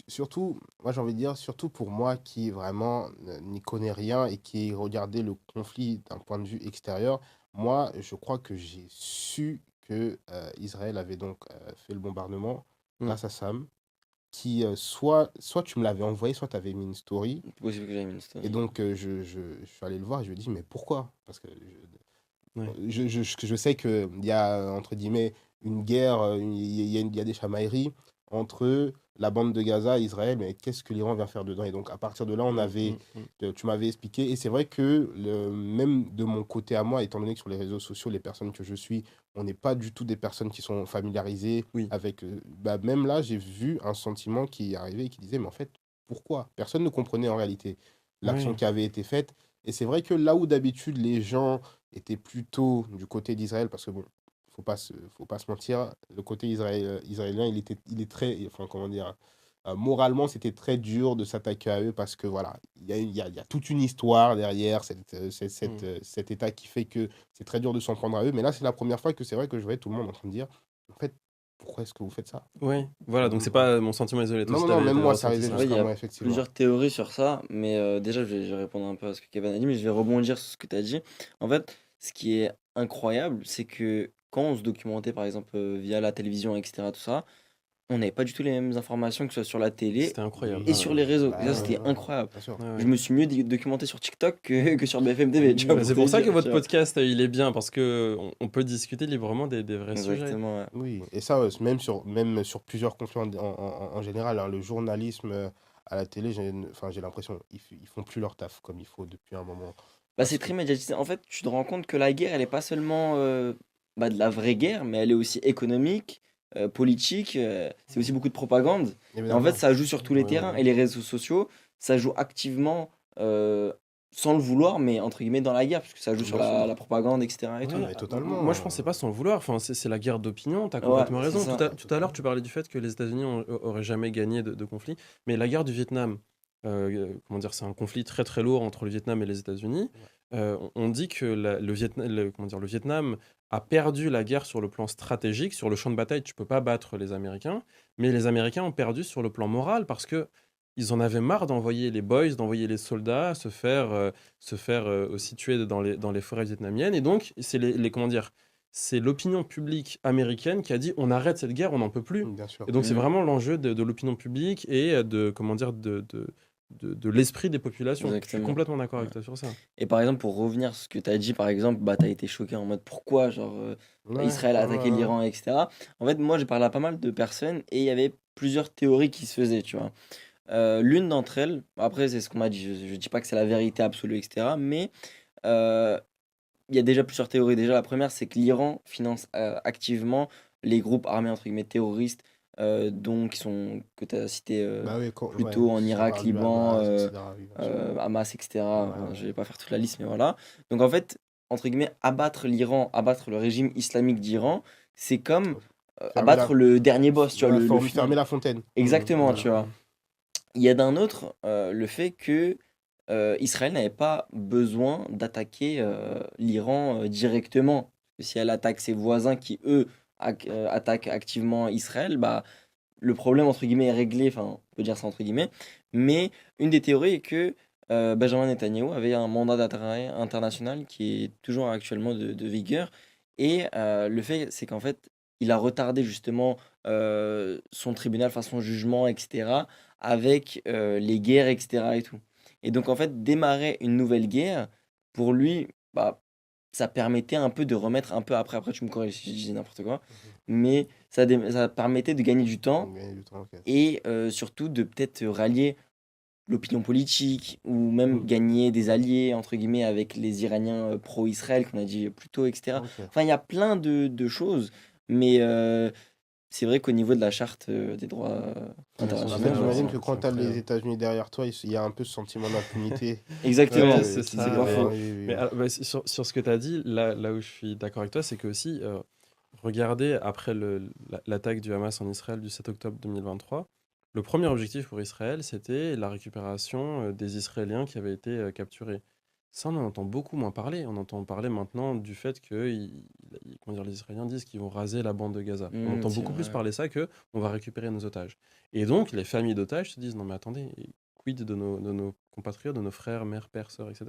surtout, moi j'ai envie de dire, surtout pour moi qui vraiment n'y connais rien et qui ai regardé le conflit d'un point de vue extérieur, moi je crois que j'ai su que Israël avait donc fait le bombardement Mm. grâce à Sam, qui soit tu me l'avais envoyé, soit tu avais mis une story, C'est possible que j'aille une et story. donc je suis allé le voir et je lui ai dit, mais pourquoi? Parce que Ouais. je sais qu'il y a, entre guillemets, une guerre, il y a des chamailleries entre la bande de Gaza et Israël, mais qu'est-ce que l'Iran vient faire dedans? Et donc, à partir de là, Mm, mm, mm. tu m'avais expliqué, et c'est vrai que même de mon côté à moi, étant donné que sur les réseaux sociaux, les personnes que je suis, on n'est pas du tout des personnes qui sont familiarisées Oui, avec... bah, même là, j'ai vu un sentiment qui arrivait et qui disait, mais en fait, pourquoi? Personne ne comprenait en réalité l'action oui, qui avait été faite. Et c'est vrai que là où d'habitude les gens était plutôt du côté d'Israël, parce que bon, faut pas se mentir, le côté israélien, il est très, enfin, comment dire, moralement, c'était très dur de s'attaquer à eux parce que voilà, il y a toute une histoire derrière mm. cet état qui fait que c'est très dur de s'en prendre à eux. Mais là, c'est la première fois que c'est vrai que je voyais tout le monde en train de dire, en fait, pourquoi est-ce que vous faites ça? Ouais, voilà, donc c'est Voilà. pas mon sentiment isolé, toi Non, aussi non, non, même t'avais moi, ça ressenti arrivait ça. Ouais, il y jusqu'à a moi, effectivement. plusieurs théories sur ça, mais déjà, je vais répondre un peu à ce que Kevin a dit, mais je vais rebondir sur ce que tu as dit. En fait, ce qui est incroyable, c'est que quand on se documentait, par exemple, via la télévision, etc., tout ça, on n'avait pas du tout les mêmes informations, que ce soit sur la télé C'était incroyable. et Ah Oui, sur ouais. les réseaux. Et ça, bah ouais, c'était ouais, ouais, incroyable. bien sûr. Ouais, Je ouais. me suis mieux documenté sur TikTok que sur BFM Oui, TV, tu vois, oui, Bah, pour c'est te pour ça que dire, tu votre vois. podcast, il est bien, parce que on peut discuter librement des vrais sujets. Exactement, ouais. oui, et ça, même sur plusieurs conflits en général, hein, le journalisme à la télé, enfin, j'ai l'impression ils font plus leur taf comme il faut depuis un moment. Bah, c'est Parce que, très médiatisé. En fait, tu te rends compte que la guerre, elle est pas seulement bah, de la vraie guerre, mais elle est aussi économique, politique, c'est aussi beaucoup de propagande. Et en fait, évidemment, ça joue sur tous les Oui, terrains. oui. Et les réseaux sociaux, ça joue activement, sans le vouloir, mais entre guillemets dans la guerre, parce que ça joue sur bien la sûr. propagande, etc. et Ah, tout. Ouais, mais moi je totalement. pensais pas sans le vouloir, enfin, c'est la guerre d'opinion, t'as Ouais, complètement c'est raison. ça. Tout à l'heure, tu parlais du fait que les États-Unis auraient jamais gagné de conflit, mais la guerre du Vietnam, comment dire, c'est un conflit très très lourd entre le Vietnam et les États-Unis. Ouais. On dit que comment dire, le Vietnam a perdu la guerre sur le plan stratégique, sur le champ de bataille, tu peux pas battre les Américains, mais les Américains ont perdu sur le plan moral parce que ils en avaient marre d'envoyer les boys, d'envoyer les soldats se faire aussi tuer dans les forêts vietnamiennes. Et donc, c'est comment dire, c'est l'opinion publique américaine qui a dit on arrête cette guerre, on n'en peut plus. Bien sûr. Et donc, c'est Mhm, vraiment l'enjeu de l'opinion publique et de, comment dire, de l'esprit des populations. Je suis exactement. complètement d'accord Ouais. avec toi sur ça. Et par exemple, pour revenir sur ce que tu as dit, par exemple, bah, tu as été choqué en mode pourquoi genre, Ouais, Israël a ouais, attaqué ouais, ouais. l'Iran, etc. En fait, moi, j'ai parlé à pas mal de personnes et il y avait plusieurs théories qui se faisaient, tu vois. L'une d'entre elles, après, c'est ce qu'on m'a dit, je ne dis pas que c'est la vérité absolue, etc. Mais euh, il y a déjà plusieurs théories. Déjà, la première, c'est que l'Iran finance activement les groupes armés, entre guillemets, terroristes, donc, que tu as cités Bah oui, plus ouais, tôt en si on Irak, parle du Liban, Hamas, etc. Oui, bien sûr. Hamas, Ouais, etc. ouais, Enfin, je ouais. vais pas faire toute la liste, mais voilà. Donc, en fait, entre guillemets, abattre l'Iran, abattre le régime islamique d'Iran, c'est comme Fermer abattre le dernier boss, tu vois, ouais, le final. fermer la fontaine. Exactement, Voilà. tu vois. Il y a d'un autre le fait que Israël n'avait pas besoin d'attaquer l'Iran directement. Si elle attaque ses voisins qui, eux, attaquent activement Israël, bah, le problème, entre guillemets, est réglé, enfin, on peut dire ça entre guillemets, mais une des théories est que Benjamin Netanyahou avait un mandat d'arrêt international qui est toujours actuellement de vigueur, et le fait, c'est qu'en fait, il a retardé justement son tribunal, enfin son jugement, etc., avec les guerres, etc., et tout. Et donc, en fait, démarrer une nouvelle guerre, pour lui, bah, ça permettait un peu de remettre un peu après, tu me corriges si je dis n'importe quoi, Mhm. mais ça permettait de gagner du temps Gagner du temps, ok. et surtout de peut-être rallier l'opinion politique ou même Mhm. gagner des alliés, entre guillemets, avec les Iraniens pro-Israël, qu'on a dit plus tôt, etc. Ok. Enfin, il y a plein de choses, mais c'est vrai qu'au niveau de la charte des droits Après, internationaux, j'imagine que C'est quand tu as les incroyable. États-Unis derrière toi, il y a un peu ce sentiment d'impunité Ouais, exactement, c'est c'est ça. pas Mais, faux. oui, oui, mais oui. sur ce que tu as dit, là où je suis d'accord avec toi, c'est que aussi, regardez, après l'attaque du Hamas en Israël du 7 octobre 2023, le premier objectif pour Israël, c'était la récupération des Israéliens qui avaient été capturés. Ça, on en entend beaucoup moins parler. On entend parler maintenant du fait que comment dire, les Israéliens disent qu'ils vont raser la bande de Gaza. On entend C'est beaucoup plus vrai. parler ça que on va récupérer nos otages. Et donc, les familles d'otages se disent, non mais attendez, quid de nos compatriotes, de nos frères, mères, pères, sœurs, etc.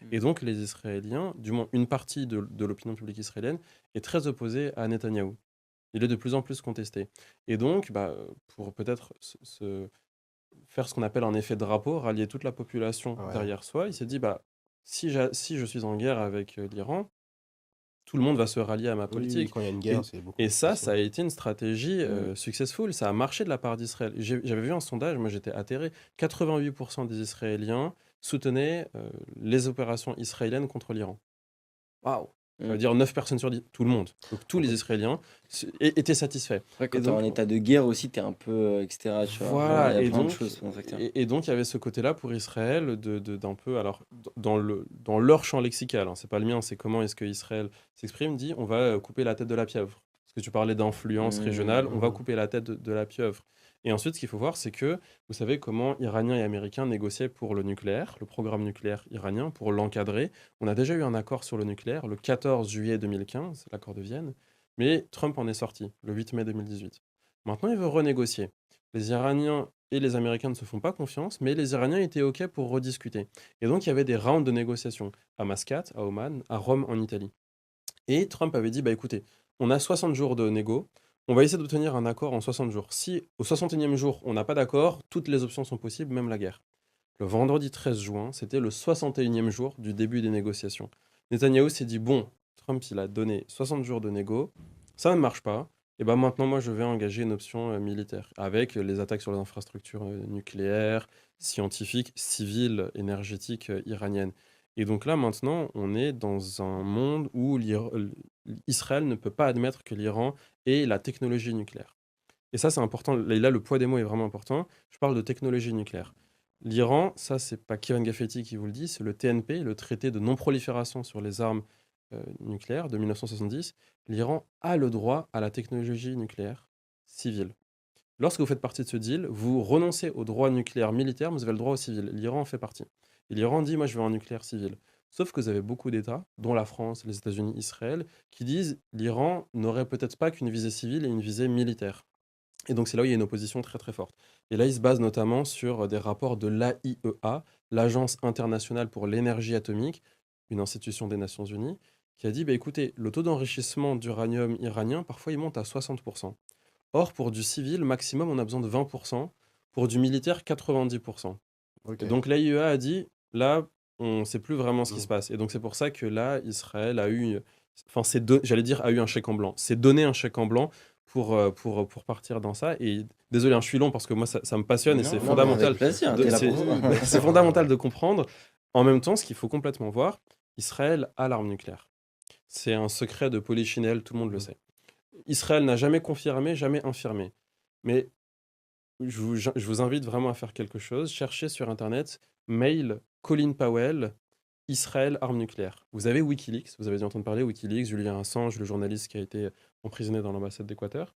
Mm. Et donc, les Israéliens, du moins une partie de l'opinion publique israélienne, est très opposé à Netanyahou. Il est de plus en plus contesté. Et donc, bah, pour peut-être faire ce qu'on appelle un effet drapeau, rallier toute la population Ouais. derrière soi, il s'est dit, bah, si je suis en guerre avec l'Iran, tout le monde va se rallier à ma Oui, oui, politique. quand il y a une guerre, Et, c'est beaucoup et plus ça facile. a été une stratégie Mm. successful. Ça a marché de la part d'Israël. J'avais vu un sondage, moi j'étais atterré. 88% des Israéliens soutenaient les opérations israéliennes contre l'Iran. Waouh! Ça veut Mm. dire 9 personnes sur 10, tout le monde. Donc tous En les fait, Israéliens étaient satisfaits. Après, Et quand tu es en donc, état de guerre aussi, tu es un peu, etc. Tu vois. Enfin, il y voilà, a plein de choses, plein de facteurs. et donc il y avait ce côté-là pour Israël d'un peu, alors dans leur champ lexical, hein, c'est pas le mien, c'est comment est-ce que Israël s'exprime, dit on va couper la tête de la pieuvre. Parce que tu parlais d'influence Mm. régionale, on va mhm. couper la tête de la pieuvre. Et ensuite, ce qu'il faut voir, c'est que vous savez comment Iraniens et Américains négociaient pour le nucléaire, le programme nucléaire iranien, pour l'encadrer. On a déjà eu un accord sur le nucléaire le 14 juillet 2015, l'accord de Vienne, mais Trump en est sorti le 8 mai 2018. Maintenant, il veut renégocier. Les Iraniens et les Américains ne se font pas confiance, mais les Iraniens étaient OK pour rediscuter. Et donc, il y avait des rounds de négociations à Mascate, à Oman, à Rome, en Italie. Et Trump avait dit, bah écoutez, on a 60 jours de négo, on va essayer d'obtenir un accord en 60 jours. Si au 61e jour, on n'a pas d'accord, toutes les options sont possibles, même la guerre. Le vendredi 13 juin, c'était le 61e jour du début des négociations. Netanyahou s'est dit, bon, Trump, il a donné 60 jours de négo, ça ne marche pas, et ben maintenant, moi, je vais engager une option militaire, avec les attaques sur les infrastructures nucléaires, scientifiques, civiles, énergétiques iraniennes. Et donc là, maintenant, on est dans un monde où Israël ne peut pas admettre que l'Iran ait la technologie nucléaire. Et ça, c'est important. Et là, le poids des mots est vraiment important. Je parle de technologie nucléaire. L'Iran, ça, c'est pas Kevin Gaffetti qui vous le dit, c'est le TNP, le traité de non-prolifération sur les armes nucléaires de 1970. L'Iran a le droit à la technologie nucléaire civile. Lorsque vous faites partie de ce deal, vous renoncez au droit nucléaire militaire, mais vous avez le droit au civil. L'Iran en fait partie. Et l'Iran dit, moi, je veux un nucléaire civil. Sauf que vous avez beaucoup d'États, dont la France, les États-Unis, Israël, qui disent l'Iran n'aurait peut-être pas qu'une visée civile et une visée militaire. Et donc c'est là où il y a une opposition très très forte. Et là, il se base notamment sur des rapports de l'AIEA, l'Agence internationale pour l'énergie atomique, une institution des Nations Unies, qui a dit, bah, écoutez, le taux d'enrichissement d'uranium iranien, parfois il monte à 60%. Or, pour du civil, maximum, on a besoin de 20%, pour du militaire, 90%. Ok. Et donc l'AIEA a dit, là, on ne sait plus vraiment ce qui se Mm. passe. Et donc c'est pour ça que là, Israël a eu, enfin, j'allais dire, a eu un chèque en blanc. C'est donné un chèque en blanc pour partir dans ça. Et désolé, hein, je suis long parce que moi, ça me passionne et c'est Non, Non, mais avec fondamental plaisir, de, t'es là c'est, pour oui, oui, ça. bien c'est sûr. fondamental de comprendre. En même temps, ce qu'il faut complètement voir, Israël a l'arme nucléaire. C'est un secret de polichinelle, tout le monde le Mm. sait. Israël n'a jamais confirmé, jamais infirmé. Mais je vous invite vraiment à faire quelque chose. Cherchez sur Internet, mail Colin Powell, Israël, armes nucléaires. Vous avez Wikileaks, vous avez dû entendre parler Wikileaks, Julian Assange, le journaliste qui a été emprisonné dans l'ambassade d'Équateur.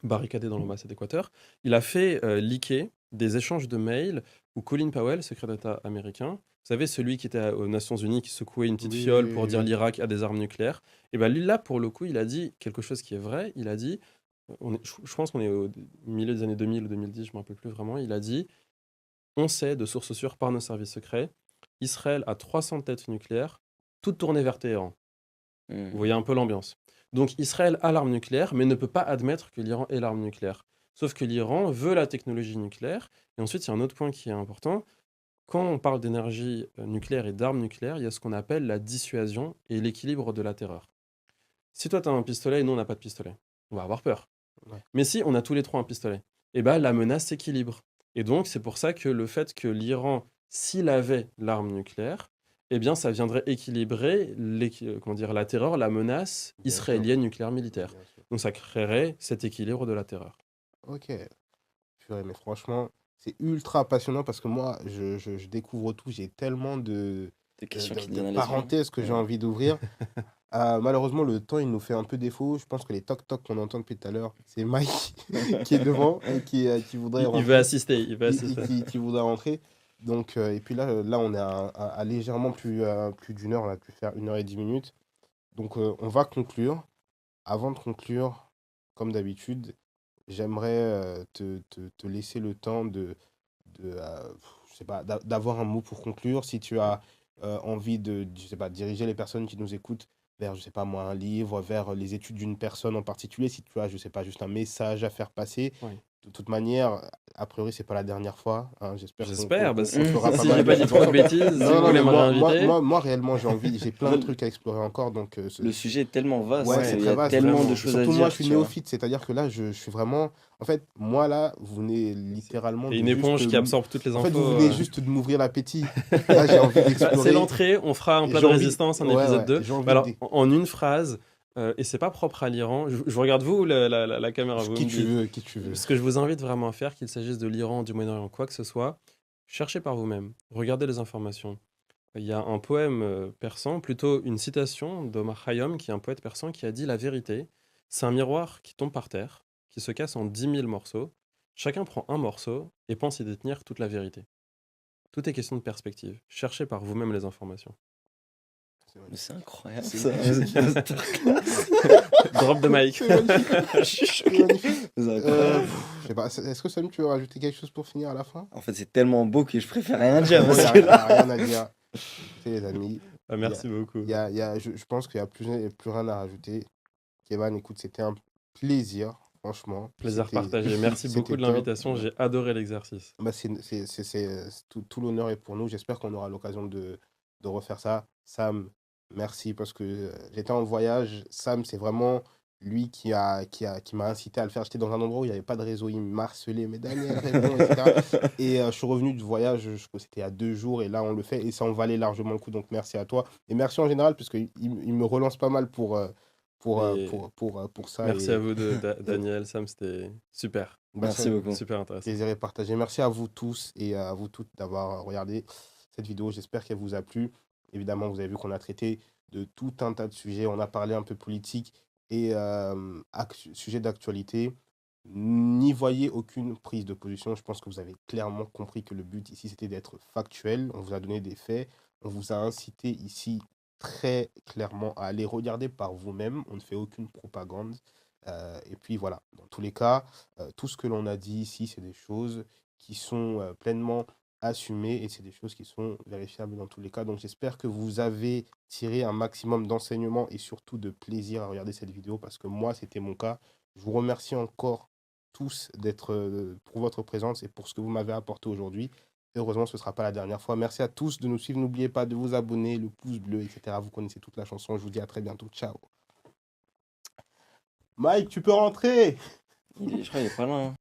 barricadé dans l'ambassade d'Équateur. Il a fait leaker des échanges de mails où Colin Powell, secrétaire d'État américain, vous savez, celui qui était aux Nations Unies, qui secouait une petite Oui, fiole oui, pour oui, dire oui. l'Irak a des armes nucléaires, et bien lui, là, pour le coup, il a dit quelque chose qui est vrai. Il a dit, je pense qu'on est au milieu des années 2000 ou 2010, je ne me rappelle plus vraiment, il a dit, on sait de sources sûres par nos services secrets, Israël a 300 têtes nucléaires, toutes tournées vers Téhéran. Vous voyez un peu l'ambiance. Donc Israël a l'arme nucléaire, mais ne peut pas admettre que l'Iran ait l'arme nucléaire. Sauf que l'Iran veut la technologie nucléaire. Et ensuite, il y a un autre point qui est important. Quand on parle d'énergie nucléaire et d'armes nucléaires, il y a ce qu'on appelle la dissuasion et l'équilibre de la terreur. Si toi, tu as un pistolet et nous, on n'a pas de pistolet, on va avoir peur. Ouais. Mais si on a tous les trois un pistolet, et ben la menace s'équilibre. Et donc, c'est pour ça que le fait que l'Iran, s'il avait l'arme nucléaire, eh bien, ça viendrait équilibrer comment dire, la terreur, la menace Bien sûr. israélienne nucléaire militaire. Bien sûr. Donc, ça créerait cet équilibre de la terreur. Ok. Purée, mais franchement, c'est ultra passionnant parce que moi, je découvre tout. J'ai tellement Des questions qui te de viennent à l'esprit. parenthèses que j'ai Ouais. envie d'ouvrir. Malheureusement, le temps, il nous fait un peu défaut. Je pense que les toc-toc qu'on entend depuis tout à l'heure, c'est Mike qui est devant et qui voudrait Il veut rentrer. assister, il veut Et assister. qui voudrait rentrer. Donc, et puis là, on est à légèrement plus d'une heure. On a pu faire 1 h et 10 minutes. Donc, on va conclure. Avant de conclure, comme d'habitude, j'aimerais te laisser le temps je sais pas, d'avoir un mot pour conclure. Si tu as envie je sais pas, diriger les personnes qui nous écoutent vers, je sais pas moi, un livre, vers les études d'une personne en particulier, si tu as, je sais pas, juste un message à faire passer. Oui. De toute manière, a priori, c'est pas la dernière fois, hein. J'espère J'espère, bah, qu'on fera pas si mal j'ai de pas dit choses trop de ensemble. bêtises, si Non, vous non, voulez mais me réinviter. moi, réellement, j'ai plein En de fait, trucs à explorer encore. Donc, le sujet est tellement vaste, ouais, c'est il y très a vaste, tellement vraiment. de Et choses à surtout, moi, dire, je suis tu vois. néophyte, c'est-à-dire que là, je suis vraiment. En fait, moi, là, vous venez littéralement Et de une juste. éponge qui absorbe toutes les En fait, infos. vous venez juste de m'ouvrir l'appétit. Là, j'ai envie C'est d'explorer. l'entrée, on fera un Et plat j'ai de envie. résistance, un Ouais, épisode ouais, 2. j'ai envie Bah alors, de. en une phrase, et c'est pas propre à l'Iran, je regarde vous ou la caméra, vous Qui me tu dites. veux, qui tu veux. Ce que je vous invite vraiment à faire, qu'il s'agisse de l'Iran, du Moyen-Orient, quoi que ce soit, cherchez par vous-même, regardez les informations. Il y a un poème persan, plutôt une citation d'Omar Khayyam, qui est un poète persan, qui a dit: la vérité, c'est un miroir qui tombe par terre, qui se casse en 10 000 morceaux. Chacun prend un morceau et pense y détenir toute la vérité. Tout est question de perspective. Cherchez par vous-même les informations. C'est Mais magnifique. c'est incroyable C'est ça. magnifique. Drop de mic. C'est magnifique. Je suis C'est choqué. magnifique. C'est incroyable. Je sais pas, est-ce que Samy, tu veux rajouter quelque chose pour finir à la fin? En fait, c'est tellement beau que je préfère rien dire Moi, il parce n'y que a, y a là. rien à dire. Écoutez, les amis, Ah, il y a, merci beaucoup. je pense qu'il n'y a plus rien à rajouter. Kevin, écoute, c'était un plaisir, franchement. Plaisir C'était partagé. Merci beaucoup c'était de top. l'invitation. J'ai adoré l'exercice. Bah, tout l'honneur est pour nous. J'espère qu'on aura l'occasion de refaire ça. Sam, merci parce que j'étais en voyage. Sam, c'est vraiment lui qui m'a incité à le faire. J'étais dans un endroit où il n'y avait pas de réseau. Il m'a harcelé, mais Daniel, réponds, etc. Et je suis revenu du voyage, je crois que c'était il y a 2 jours, et là, on le fait, et ça en valait largement le coup. Donc, merci à toi. Et merci en général, parce qu'il me relance pas mal Et pour ça. merci à Et, vous, Daniel, Sam, c'était super. bah, Merci beaucoup. Super intéressant. plaisir est partagé. Merci à vous tous et à vous toutes d'avoir regardé cette vidéo. J'espère qu'elle vous a plu. Évidemment, vous avez vu qu'on a traité de tout un tas de sujets. On a parlé un peu politique et sujet d'actualité. N'y voyez aucune prise de position. Je pense que vous avez clairement compris que le but ici, c'était d'être factuel. On vous a donné des faits. On vous a incité ici très clairement à aller regarder par vous-même. On ne fait aucune propagande. Et puis voilà, dans tous les cas, tout ce que l'on a dit ici, c'est des choses qui sont pleinement assumées et c'est des choses qui sont vérifiables dans tous les cas. Donc j'espère que vous avez tiré un maximum d'enseignements et surtout de plaisir à regarder cette vidéo parce que moi, c'était mon cas. Je vous remercie encore tous pour votre présence et pour ce que vous m'avez apporté aujourd'hui. Heureusement, ce ne sera pas la dernière fois. Merci à tous de nous suivre. N'oubliez pas de vous abonner, le pouce bleu, etc. Vous connaissez toute la chanson. Je vous dis à très bientôt. Ciao. Mike, tu peux rentrer. Je crois qu'il est pas là. Hein.